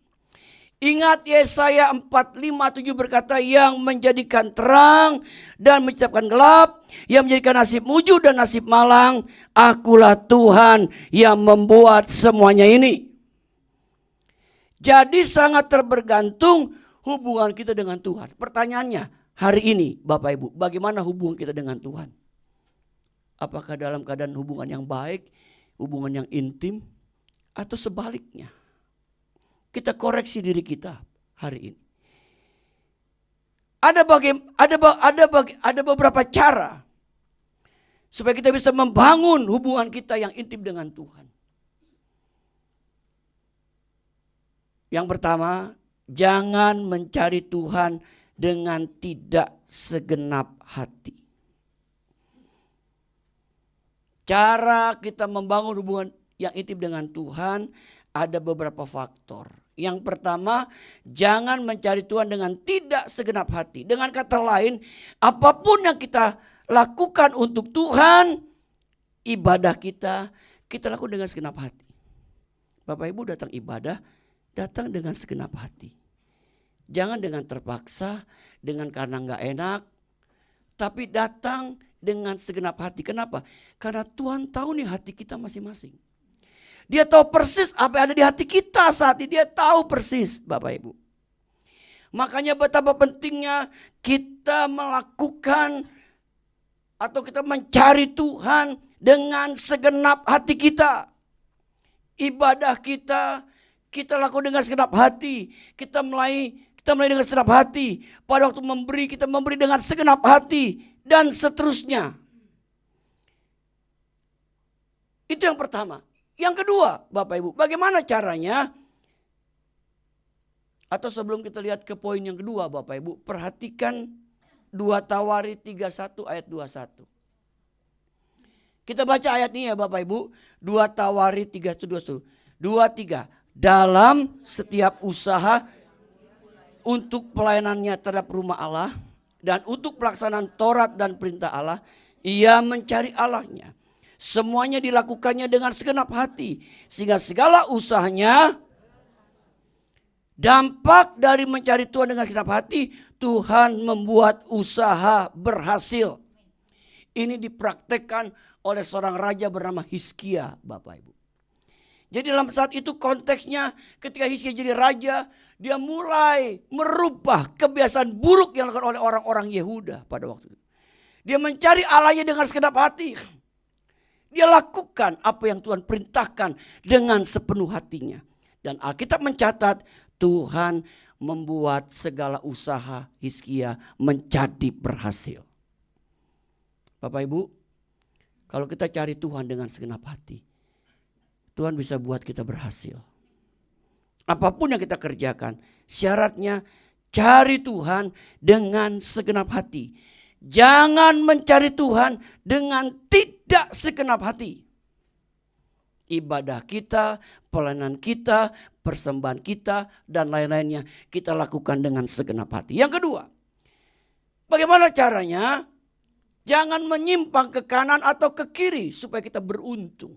Ingat Yesaya 4:5-7 berkata, yang menjadikan terang dan menciptakan gelap, yang menjadikan nasib mujur dan nasib malang, akulah Tuhan yang membuat semuanya ini. Jadi sangat terbergantung hubungan kita dengan Tuhan. Pertanyaannya hari ini Bapak Ibu, bagaimana hubungan kita dengan Tuhan? Apakah dalam keadaan hubungan yang baik, hubungan yang intim, atau sebaliknya? Kita koreksi diri kita hari ini. Ada beberapa cara supaya kita bisa membangun hubungan kita yang intim dengan Tuhan. Yang pertama, jangan mencari Tuhan dengan tidak segenap hati. Cara kita membangun hubungan yang intim dengan Tuhan ada beberapa faktor. Yang pertama, jangan mencari Tuhan dengan tidak segenap hati. Dengan kata lain, apapun yang kita lakukan untuk Tuhan, ibadah kita lakukan dengan segenap hati. Bapak Ibu datang ibadah, datang dengan segenap hati. Jangan dengan terpaksa, dengan karena enggak enak, tapi datang dengan segenap hati. Kenapa? Karena Tuhan tahu nih hati kita masing-masing. Dia tahu persis apa yang ada di hati kita saat ini. Dia tahu persis Bapak Ibu. Makanya betapa pentingnya kita melakukan atau kita mencari Tuhan dengan segenap hati kita. Ibadah kita lakukan dengan segenap hati. Kita mulai dengan segenap hati. Pada waktu memberi, kita memberi dengan segenap hati. Dan seterusnya. Itu yang pertama. Yang kedua Bapak Ibu, bagaimana caranya? Atau sebelum kita lihat ke poin yang kedua Bapak Ibu, perhatikan 2 Tawarid 31 ayat 21. Kita baca ayat ini ya Bapak Ibu, 2 Tawarid 31, 23. Dalam setiap usaha untuk pelayanannya terhadap rumah Allah dan untuk pelaksanaan Taurat dan perintah Allah, ia mencari Allahnya. Semuanya dilakukannya dengan segenap hati. Sehingga segala usahanya, dampak dari mencari Tuhan dengan segenap hati, Tuhan membuat usaha berhasil. Ini dipraktekkan oleh seorang raja bernama Hizkia Bapak Ibu. Jadi dalam saat itu konteksnya ketika Hizkia jadi raja, dia mulai merubah kebiasaan buruk yang dilakukan oleh orang-orang Yehuda pada waktu itu. Dia mencari Allahnya dengan segenap hati. Dia lakukan apa yang Tuhan perintahkan dengan sepenuh hatinya. Dan Alkitab mencatat Tuhan membuat segala usaha Hizkia menjadi berhasil. Bapak Ibu, kalau kita cari Tuhan dengan segenap hati, Tuhan bisa buat kita berhasil. Apapun yang kita kerjakan, syaratnya cari Tuhan dengan segenap hati. Jangan mencari Tuhan dengan tidak segenap hati. Ibadah kita, pelayanan kita, persembahan kita, dan lain-lainnya kita lakukan dengan segenap hati. Yang kedua, bagaimana caranya? Jangan menyimpang ke kanan atau ke kiri supaya kita beruntung.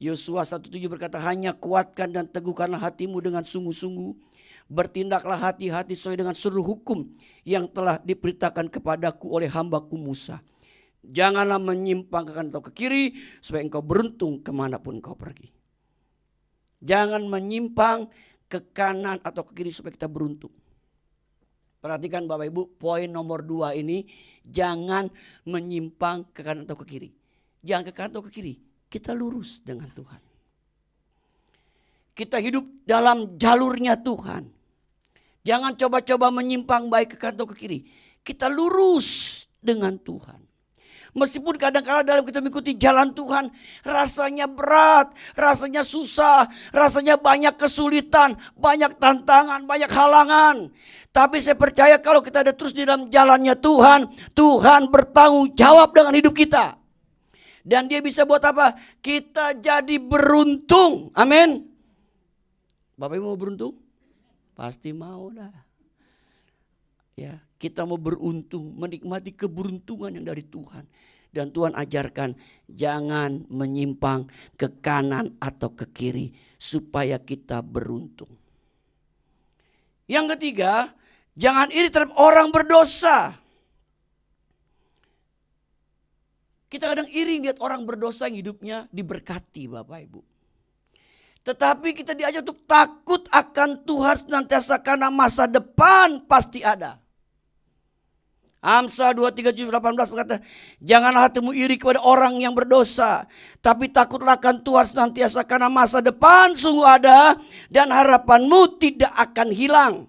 Yosua 1:7 berkata, hanya kuatkan dan teguhkanlah hatimu dengan sungguh-sungguh. Bertindaklah hati-hati sesuai dengan seluruh hukum yang telah diperintahkan kepadaku oleh hambaku Musa. Janganlah menyimpang ke kanan atau ke kiri supaya engkau beruntung kemanapun engkau pergi. Jangan menyimpang ke kanan atau ke kiri supaya kita beruntung. Perhatikan Bapak Ibu, poin nomor 2 ini, jangan menyimpang ke kanan atau ke kiri. Jangan ke kanan atau ke kiri, kita lurus dengan Tuhan. Kita hidup dalam jalurnya Tuhan. Jangan coba-coba menyimpang baik ke kanan atau ke kiri. Kita lurus dengan Tuhan. Meskipun kadang-kadang dalam kita mengikuti jalan Tuhan rasanya berat, rasanya susah, rasanya banyak kesulitan, banyak tantangan, banyak halangan. Tapi saya percaya kalau kita ada terus di dalam jalannya Tuhan, Tuhan bertanggung jawab dengan hidup kita. Dan dia bisa buat apa? Kita jadi beruntung. Amin. Bapak Ibu mau beruntung? Pasti mau dah. Ya, kita mau beruntung, menikmati keberuntungan yang dari Tuhan. Dan Tuhan ajarkan jangan menyimpang ke kanan atau ke kiri supaya kita beruntung. Yang ketiga, jangan iri terhadap orang berdosa. Kita kadang iri lihat orang berdosa yang hidupnya diberkati Bapak Ibu. Tetapi kita diajak untuk takut akan Tuhan senantiasa karena masa depan pasti ada. Amsal 2:3-18 berkata, janganlah hatimu iri kepada orang yang berdosa, tapi takutlah akan Tuhan senantiasa karena masa depan sungguh ada dan harapanmu tidak akan hilang.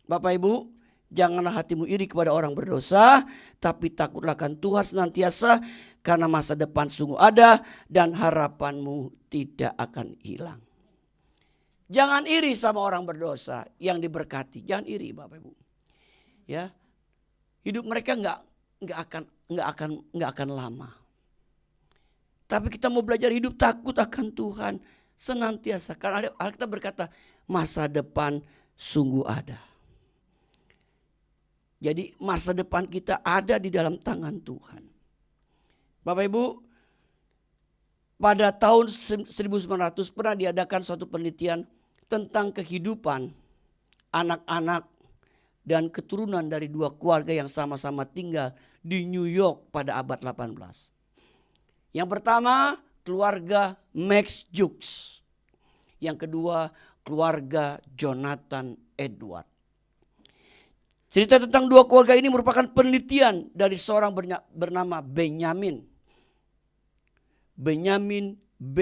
Bapak Ibu, janganlah hatimu iri kepada orang berdosa, tapi takutlah akan Tuhan senantiasa karena masa depan sungguh ada dan harapanmu tidak akan hilang. Jangan iri sama orang berdosa yang diberkati, jangan iri Bapak Ibu. Ya, hidup mereka nggak akan lama. Tapi kita mau belajar hidup takut akan Tuhan senantiasa. Karena Alkitab berkata masa depan sungguh ada. Jadi masa depan kita ada di dalam tangan Tuhan. Bapak Ibu, pada tahun 1900 pernah diadakan suatu penelitian tentang kehidupan anak-anak dan keturunan dari dua keluarga yang sama-sama tinggal di New York pada abad 18. Yang pertama keluarga Max Jukes. Yang kedua keluarga Jonathan Edward. Cerita tentang dua keluarga ini merupakan penelitian dari seorang bernama Benjamin B.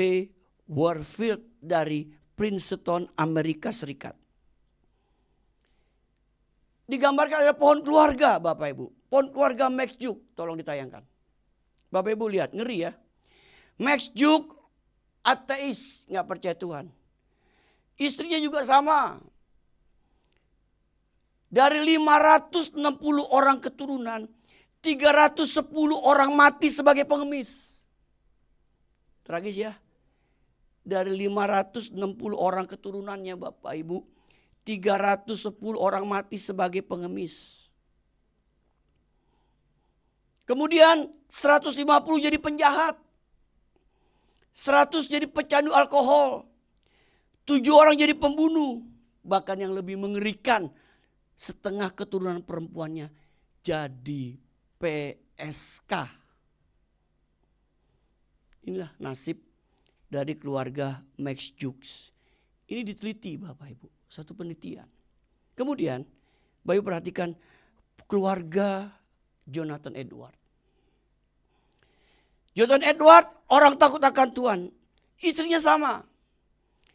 Warfield dari Princeton, Amerika Serikat. Digambarkan ada pohon keluarga Bapak Ibu. Pohon keluarga Max Juke, tolong ditayangkan. Bapak Ibu lihat, ngeri ya. Max Juke ateis, gak percaya Tuhan. Istrinya juga sama. Dari 560 orang keturunan, 310 orang mati sebagai pengemis. Tragis ya. Dari 560 orang keturunannya Bapak Ibu, 310 orang mati sebagai pengemis. Kemudian 150 jadi penjahat. 100 jadi pecandu alkohol. 7 orang jadi pembunuh. Bahkan yang lebih mengerikan, setengah keturunan perempuannya jadi PSK. Inilah nasib dari keluarga Max Jukes. Ini diteliti Bapak Ibu. Satu penelitian. Kemudian Bayu perhatikan keluarga Jonathan Edward. Jonathan Edward orang takut akan Tuhan. Istrinya sama.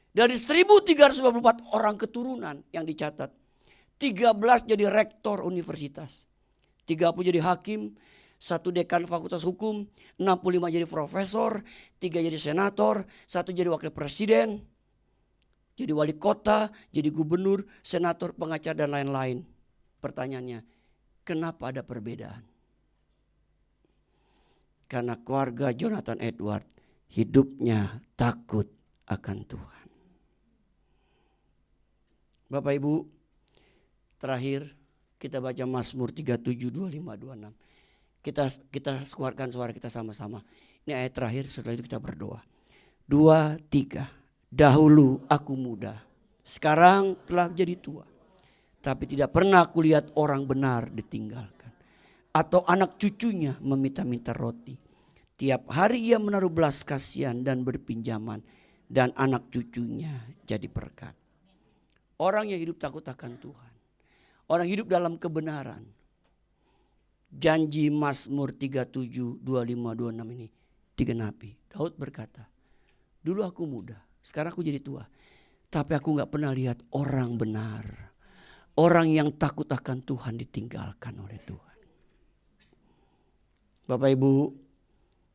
Dari 1354 orang keturunan yang dicatat, 13 jadi rektor universitas, 30 jadi hakim, 1 dekan fakultas hukum, 65 jadi profesor, 3 jadi senator, 1 jadi wakil presiden, jadi wali kota, jadi gubernur, senator, pengacara dan lain-lain. Pertanyaannya, kenapa ada perbedaan? Karena keluarga Jonathan Edward hidupnya takut akan Tuhan. Bapak Ibu, terakhir kita baca Mazmur 37, 25, 26. Kita keluarkan suara kita sama-sama. Ini ayat terakhir, setelah itu kita berdoa. 2, 3. Dahulu aku muda, sekarang telah jadi tua. Tapi tidak pernah aku lihat orang benar ditinggalkan, atau anak cucunya meminta-minta roti. Tiap hari ia menaruh belas kasihan dan berpinjaman, dan anak cucunya jadi berkat. Orang yang hidup takut akan Tuhan, orang hidup dalam kebenaran. Janji Mazmur 37, 25, 26 ini digenapi. Daud berkata, dulu aku muda, sekarang aku jadi tua. Tapi aku gak pernah lihat orang benar, orang yang takut akan Tuhan ditinggalkan oleh Tuhan. Bapak Ibu,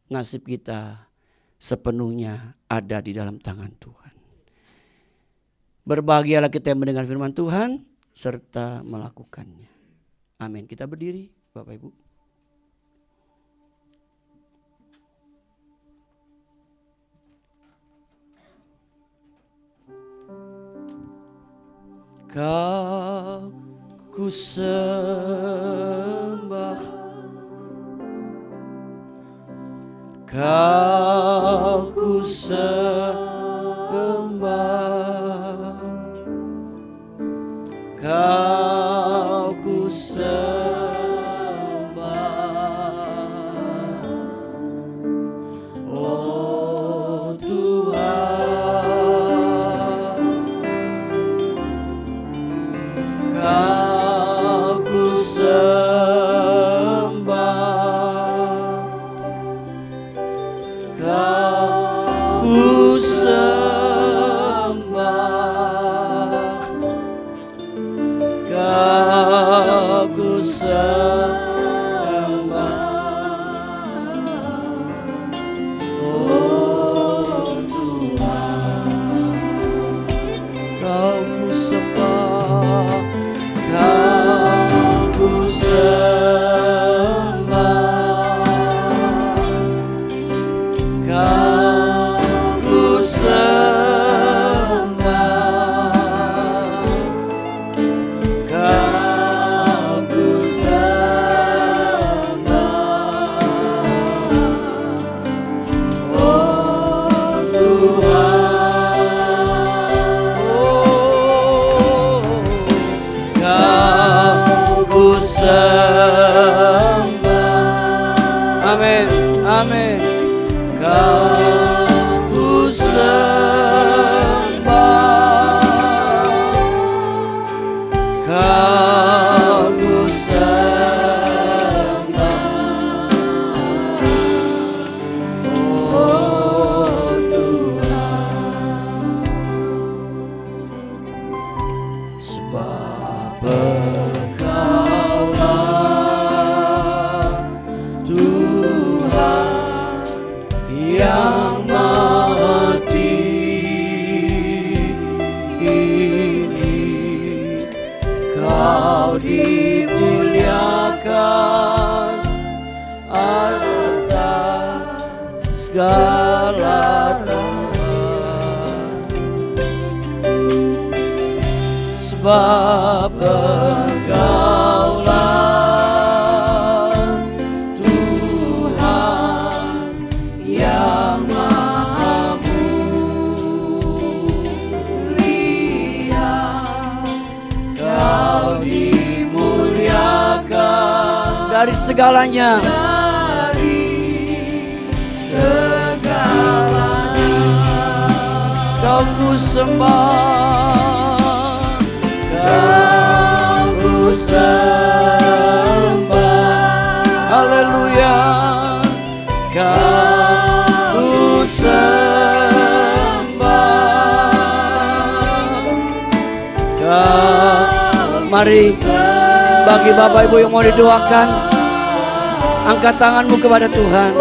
nasib kita sepenuhnya ada di dalam tangan Tuhan. Berbahagialah kita yang mendengar firman Tuhan serta melakukannya. Amin. Kita berdiri, Bapak Ibu. Kau ku sembah, Kau ku sembah, Kau ku sembah, oh Tuhan, Kau ku sembah, Kau ku sembah, Kau ku sembah, oh Tuhan, Kau ku sembah, Kau ku sembah, Kau ku sembah, Kau ku sembah, oh Tuhan, oh Kau ku sembah, amin, amin. Kau ku sembah, Kau ku sembah, oh Tuhan, sebab Engkaulah Tuhan yang maha tinggi, Kau dimuliakan atas segala Tuhan, sebab Engkaulah Tuhan yang maha mulia, Kau dimuliakan dari segalanya, Kau ku sembah, Kau ku sembah, haleluya, Kau ku sembah, Kau. Mari bagi Bapak Ibu yang mau didoakan, angkat tanganmu kepada Tuhan.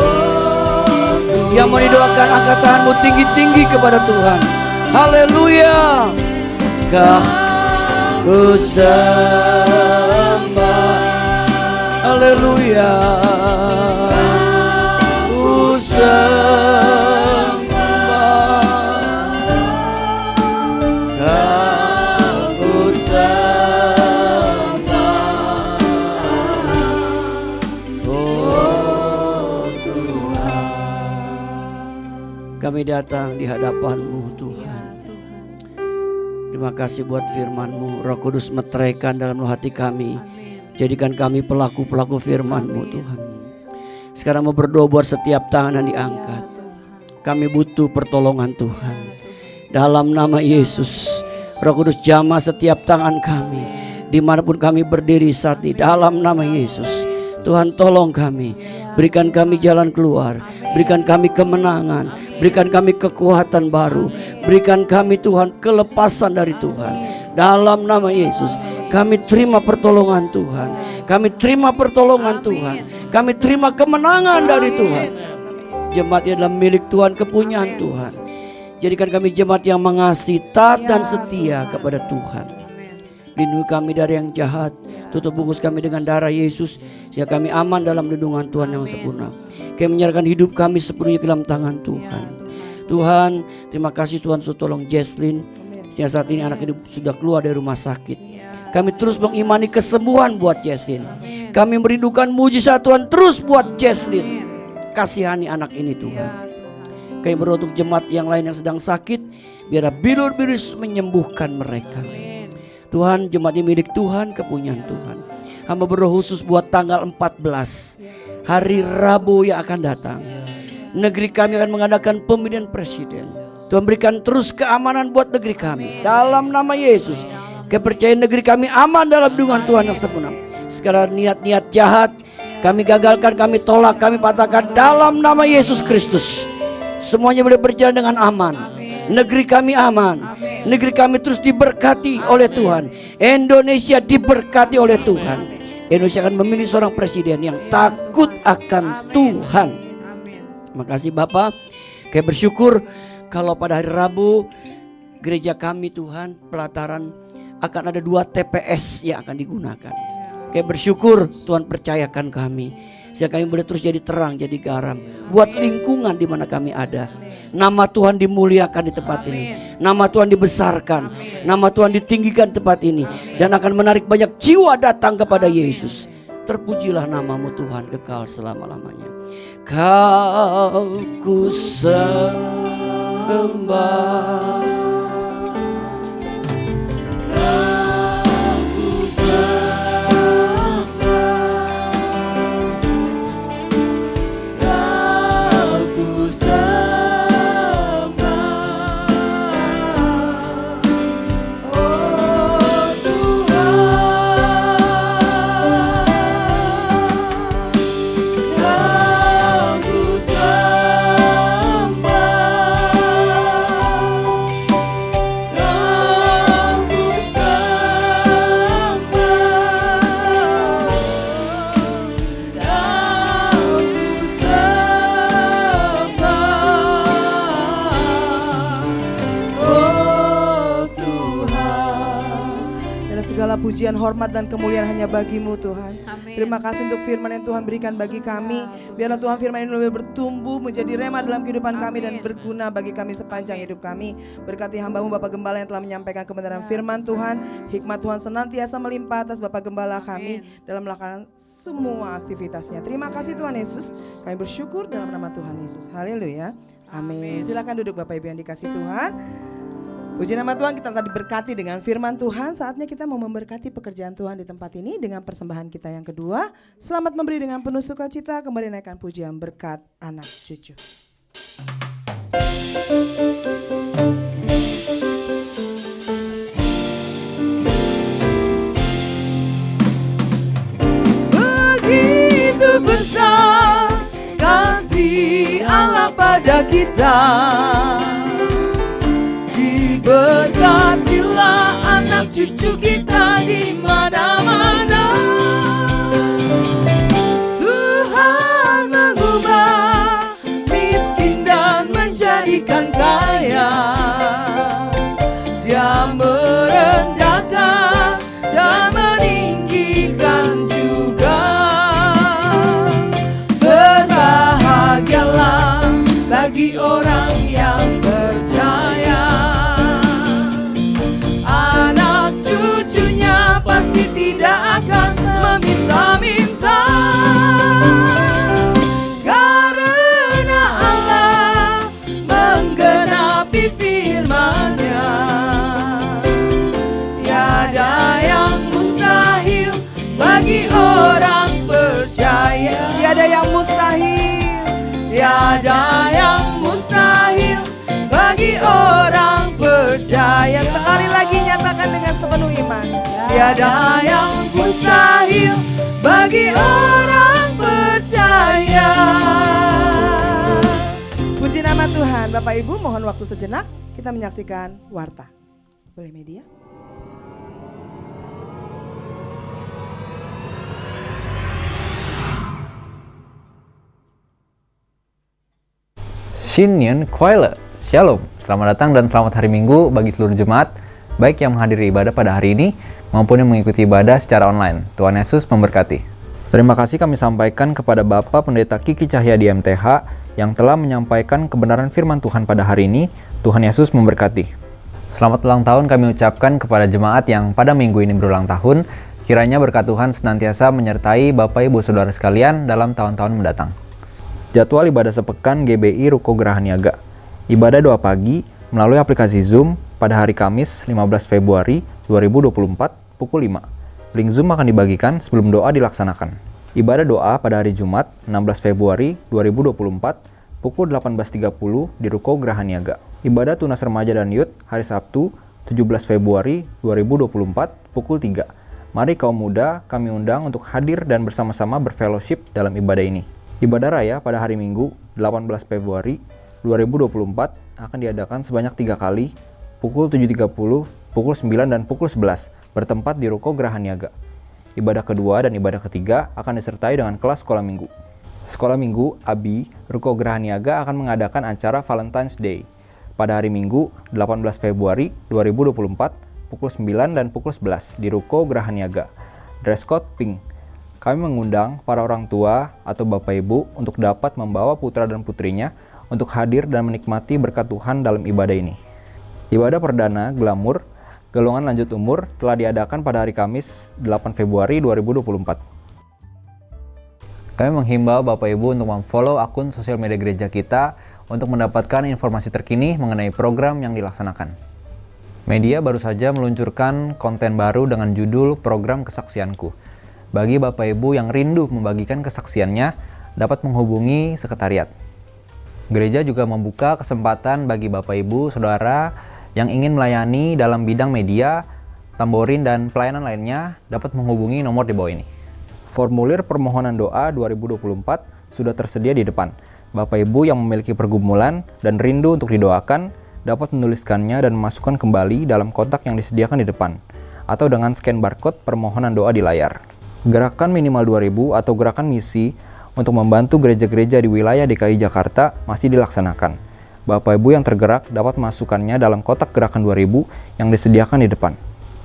Yang mau didoakan, angkat tanganmu tinggi-tinggi kepada Tuhan. Haleluya. Kau ku sembah, haleluya, ku sembah, Kau ku sembah, oh Tuhan. Kami datang di hadapan-Mu Tuhan. Terima kasih buat firman-Mu. Roh Kudus meteraikan dalam hati kami. Jadikan kami pelaku-pelaku firman-Mu Tuhan. Sekarang mau berdoa buat setiap tangan yang diangkat. Kami butuh pertolongan Tuhan. Dalam nama Yesus, Roh Kudus jamah setiap tangan kami. Dimanapun kami berdiri saat ini, dalam nama Yesus, Tuhan tolong kami. Berikan kami jalan keluar. Berikan kami kemenangan. Berikan kami kekuatan baru. Berikan kami Tuhan kelepasan dari Tuhan. Dalam nama Yesus kami terima pertolongan Tuhan. Kami terima pertolongan Tuhan. Kami terima kemenangan dari Tuhan. Jemaat ini adalah milik Tuhan, kepunyaan Tuhan. Jadikan kami jemaat yang mengasihi, taat dan setia kepada Tuhan. Lindungi kami dari yang jahat. Tutup bungkus kami dengan darah Yesus, sehingga kami aman dalam lindungan Tuhan yang sempurna. Kami menyerahkan hidup kami sepenuhnya ke dalam tangan Tuhan. Tuhan, terima kasih Tuhan sudah tolong Jesslyn, sehingga saat ini anak ini sudah keluar dari rumah sakit. Kami terus mengimani kesembuhan buat Jesslyn. Kami merindukan mujizat Tuhan terus buat Jesslyn. Kasihani anak ini Tuhan. Kami berdoa untuk jemaat yang lain yang sedang sakit, biar bilur-bilur menyembuhkan mereka. Tuhan, jemaat ini milik Tuhan, kepunyaan Tuhan. Hamba berdoa khusus buat tanggal 14, hari Rabu yang akan datang. Negeri kami akan mengadakan pemilihan presiden. Tuhan berikan terus keamanan buat negeri kami. Dalam nama Yesus, kepercayaan negeri kami aman dalam lindungan Tuhan yang sempurna. Segala niat-niat jahat kami gagalkan, kami tolak, kami patahkan dalam nama Yesus Kristus. Semuanya boleh berjalan dengan aman. Negeri kami aman. Negeri kami terus diberkati oleh Tuhan. Indonesia diberkati oleh Tuhan. Indonesia akan memilih seorang presiden yang takut akan Tuhan. Terima kasih Bapak. Kami bersyukur kalau pada hari Rabu gereja kami Tuhan pelataran akan ada 2 TPS yang akan digunakan. Kami bersyukur Tuhan percayakan kami, sehingga kami boleh terus jadi terang, jadi garam buat lingkungan di mana kami ada. Nama Tuhan dimuliakan di tempat ini. Nama Tuhan dibesarkan. Nama Tuhan ditinggikan di tempat ini, dan akan menarik banyak jiwa datang kepada Yesus. Terpujilah namamu Tuhan kekal selama-lamanya. Kau ku sembah. Pujian, hormat dan kemuliaan hanya bagimu Tuhan. Terima kasih untuk firman yang Tuhan berikan bagi kami. Biarlah Tuhan firman ini lebih bertumbuh menjadi rema dalam kehidupan kami dan berguna bagi kami sepanjang hidup kami. Berkati hamba-Mu Bapak Gembala yang telah menyampaikan kebenaran firman Tuhan. Hikmat Tuhan senantiasa melimpah atas Bapak Gembala kami dalam melakukan semua aktivitasnya. Terima kasih Tuhan Yesus. Kami bersyukur dalam nama Tuhan Yesus. Haleluya. Amin. Silakan duduk Bapak Ibu yang dikasih Tuhan. Puji nama Tuhan, kita tadi berkati dengan firman Tuhan. Saatnya kita mau memberkati pekerjaan Tuhan di tempat ini dengan persembahan kita yang kedua. Selamat memberi dengan penuh sukacita. Kembali naikkan pujian berkat anak cucu. Begitu besar kasih Allah pada kita. Berkatilah anak cucu kita di mana-mana. Tuhan mengubah miskin dan menjadikan kaya. Dia merendahkan dan meninggikan juga. Berbahagialah bagi orang yang percaya. Pasti tidak akan meminta-minta, karena Allah menggenapi firman-Nya. Tiada yang mustahil bagi orang percaya. Tiada yang mustahil. Tiada yang mustahil bagi orang percaya. Sekali lagi nyatakan dengan sepenuh iman. Tiada yang mustahil bagi orang percaya. Puji nama Tuhan. Bapak Ibu, mohon waktu sejenak kita menyaksikan warta. Boleh media? Shinyan Kuaile. Shalom, selamat datang dan selamat hari Minggu bagi seluruh jemaat, baik yang menghadiri ibadah pada hari ini maupun yang mengikuti ibadah secara online. Tuhan Yesus memberkati. Terima kasih kami sampaikan kepada Bapak Pendeta Kiki Cahyadi MTH yang telah menyampaikan kebenaran firman Tuhan pada hari ini. Tuhan Yesus memberkati. Selamat ulang tahun kami ucapkan kepada jemaat yang pada minggu ini berulang tahun. Kiranya berkat Tuhan senantiasa menyertai Bapak Ibu Saudara sekalian dalam tahun-tahun mendatang. Jadwal ibadah sepekan GBI Ruko Geraha Niaga. Ibadah doa pagi melalui aplikasi Zoom pada hari Kamis 15 Februari 2024 pukul 5. Link Zoom akan dibagikan sebelum doa dilaksanakan. Ibadah doa pada hari Jumat 16 Februari 2024 pukul 18.30 di Ruko Geraha Niaga. Ibadah tunas remaja dan youth hari Sabtu 17 Februari 2024 pukul 3. Mari kaum muda kami undang untuk hadir dan bersama-sama berfellowship dalam ibadah ini. Ibadah raya pada hari Minggu 18 Februari 2024 akan diadakan sebanyak 3 kali, pukul 7.30, pukul 9 dan pukul 11, bertempat di Ruko Geraha Niaga. Ibadah kedua dan ibadah ketiga akan disertai dengan kelas sekolah minggu. Sekolah minggu ABI Ruko Geraha Niaga akan mengadakan acara Valentine's Day pada hari Minggu 18 Februari 2024 pukul 9 dan pukul 11 di Ruko Geraha Niaga. Dress code pink. Kami mengundang para orang tua atau Bapak Ibu untuk dapat membawa putra dan putrinya untuk hadir dan menikmati berkat Tuhan dalam ibadah ini. Ibadah perdana Glamur golongan lanjut umur telah diadakan pada hari Kamis 8 Februari 2024. Kami menghimbau Bapak Ibu untuk memfollow akun sosial media gereja kita untuk mendapatkan informasi terkini mengenai program yang dilaksanakan. Media baru saja meluncurkan konten baru dengan judul Program Kesaksianku. Bagi Bapak Ibu yang rindu membagikan kesaksiannya, dapat menghubungi sekretariat. Gereja juga membuka kesempatan bagi Bapak Ibu Saudara yang ingin melayani dalam bidang media, tamborin, dan pelayanan lainnya dapat menghubungi nomor di bawah ini. Formulir permohonan doa 2024 sudah tersedia di depan. Bapak Ibu yang memiliki pergumulan dan rindu untuk didoakan dapat menuliskannya dan memasukkan kembali dalam kotak yang disediakan di depan atau dengan scan barcode permohonan doa di layar. Gerakan minimal 2000 atau gerakan misi untuk membantu gereja-gereja di wilayah DKI Jakarta masih dilaksanakan. Bapak Ibu yang tergerak dapat memasukkannya dalam kotak gerakan 2000 yang disediakan di depan.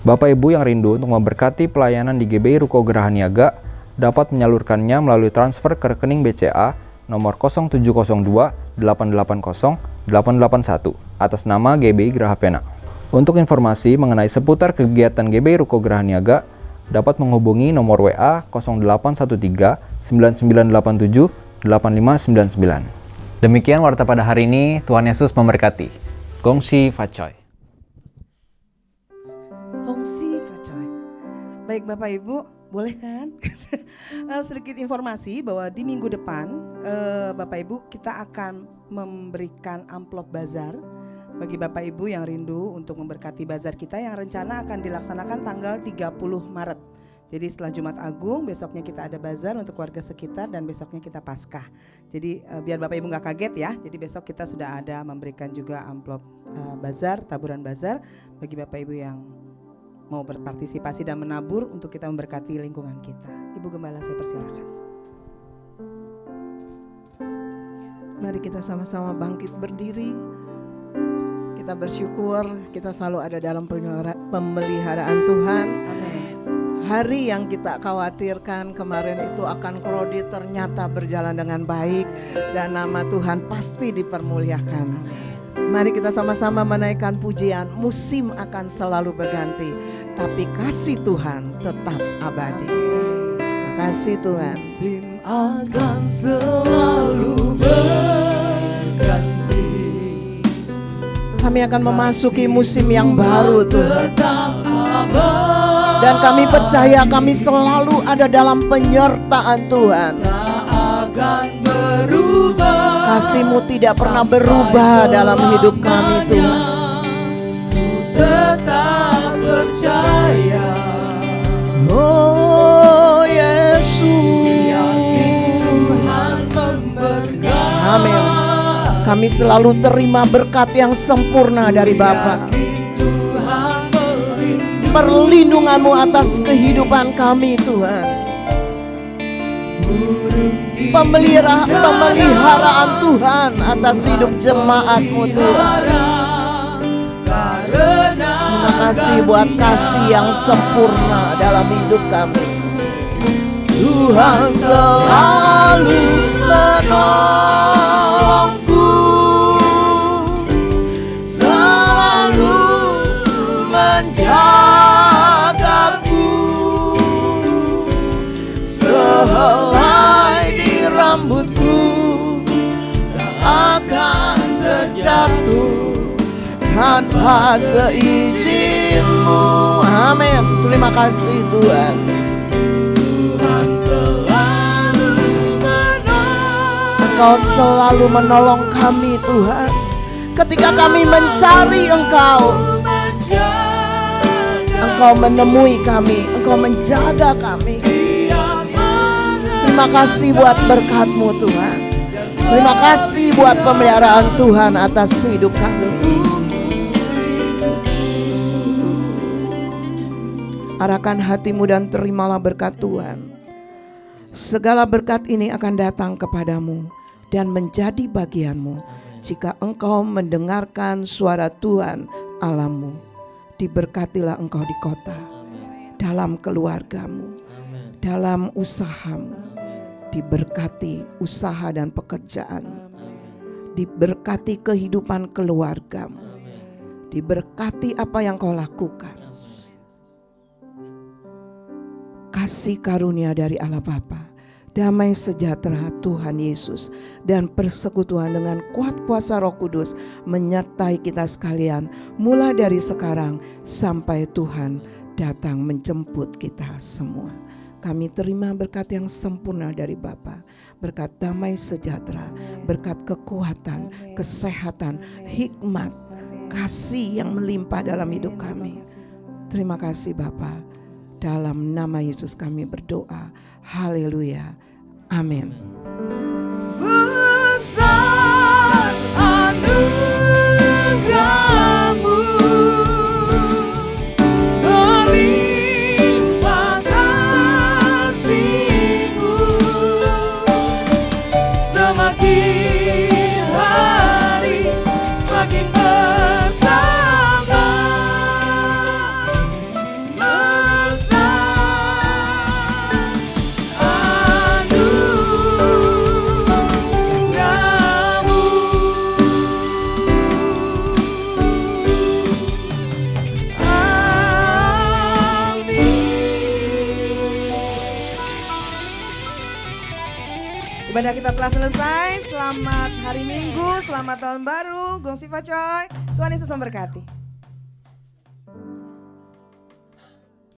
Bapak Ibu yang rindu untuk memberkati pelayanan di GBI Ruko Geraha Niaga dapat menyalurkannya melalui transfer ke rekening BCA nomor 0702 880 881 atas nama GBI Geraha Pena. Untuk informasi mengenai seputar kegiatan GBI Ruko Geraha Niaga dapat menghubungi nomor WA 0813 9987 8599. Demikian warta pada hari ini. Tuhan Yesus memberkati. Gongsi Facoy. Kongsi Facoy. Baik Bapak Ibu, boleh kan? Sedikit informasi bahwa di minggu depan Bapak Ibu kita akan memberikan amplop bazar bagi Bapak Ibu yang rindu untuk memberkati bazar kita yang rencana akan dilaksanakan tanggal 30 Maret. Jadi setelah Jumat Agung, besoknya kita ada bazar untuk warga sekitar dan besoknya kita Paskah. Jadi biar Bapak Ibu gak kaget ya, jadi besok kita sudah ada memberikan juga amplop bazar, taburan bazar bagi Bapak Ibu yang mau berpartisipasi dan menabur untuk kita memberkati lingkungan kita. Ibu Gembala, saya persilakan. Mari kita sama-sama bangkit berdiri. Kita bersyukur kita selalu ada dalam pemeliharaan Tuhan. Amin. Hari yang kita khawatirkan kemarin itu akan krodi ternyata berjalan dengan baik dan nama Tuhan pasti dipermuliakan. Mari kita sama-sama menaikkan pujian. Musim akan selalu berganti, tapi kasih Tuhan tetap abadi. Terima kasih Tuhan. Musim akan selalu berganti. Kami akan memasuki musim yang baru Tuhan. Dan kami percaya kami selalu ada dalam penyertaan Tuhan. Tak akan berubah. Kasih-Mu tidak pernah berubah dalam hidup kami Tuhan. Ku tetap percaya. Oh Yesus. Yakin Tuhan memberkati. Amin. Kami selalu terima berkat yang sempurna dari Bapa. Perlindungan-Mu atas kehidupan kami Tuhan. Burung pemeliharaan Tuhan atas hidup jemaat-Mu Tuhan. Terima kasih buat kasih yang sempurna dalam hidup kami. Tuhan selalu menolongku, selalu menjagaku, sehelai di rambutku tak akan terjatuh tanpa seizin-Mu. Amin. Terima kasih Tuhan. Engkau selalu menolong kami Tuhan. Ketika kami mencari Engkau, Engkau menemui kami, Engkau menjaga kami. Terima kasih buat berkat-Mu Tuhan. Terima kasih buat pemeliharaan Tuhan atas hidup kami. Arahkan hatimu dan terimalah berkat Tuhan. Segala berkat ini akan datang kepadamu dan menjadi bagianmu jika engkau mendengarkan suara Tuhan Allahmu. Diberkatilah engkau di kota, dalam keluargamu, dalam usahamu. Diberkati usaha dan pekerjaan. Diberkati kehidupan keluargamu. Diberkati apa yang kau lakukan. Kasih karunia dari Allah Bapa, damai sejahtera Tuhan Yesus, dan persekutuan dengan kuat kuasa Roh Kudus menyertai kita sekalian mulai dari sekarang sampai Tuhan datang menjemput kita semua. Kami terima berkat yang sempurna dari Bapa, berkat damai sejahtera, berkat kekuatan, kesehatan, hikmat, kasih yang melimpah dalam hidup kami. Terima kasih Bapa. Dalam nama Yesus kami berdoa. Haleluya. Amin. Besar anugerah-Mu, melimpah kasih-Mu, semakin hari semakin bertambah. Ibadah kita telah selesai. Selamat hari Minggu, selamat tahun baru. Gong Siva Coy. Tuhan Yesus memberkati.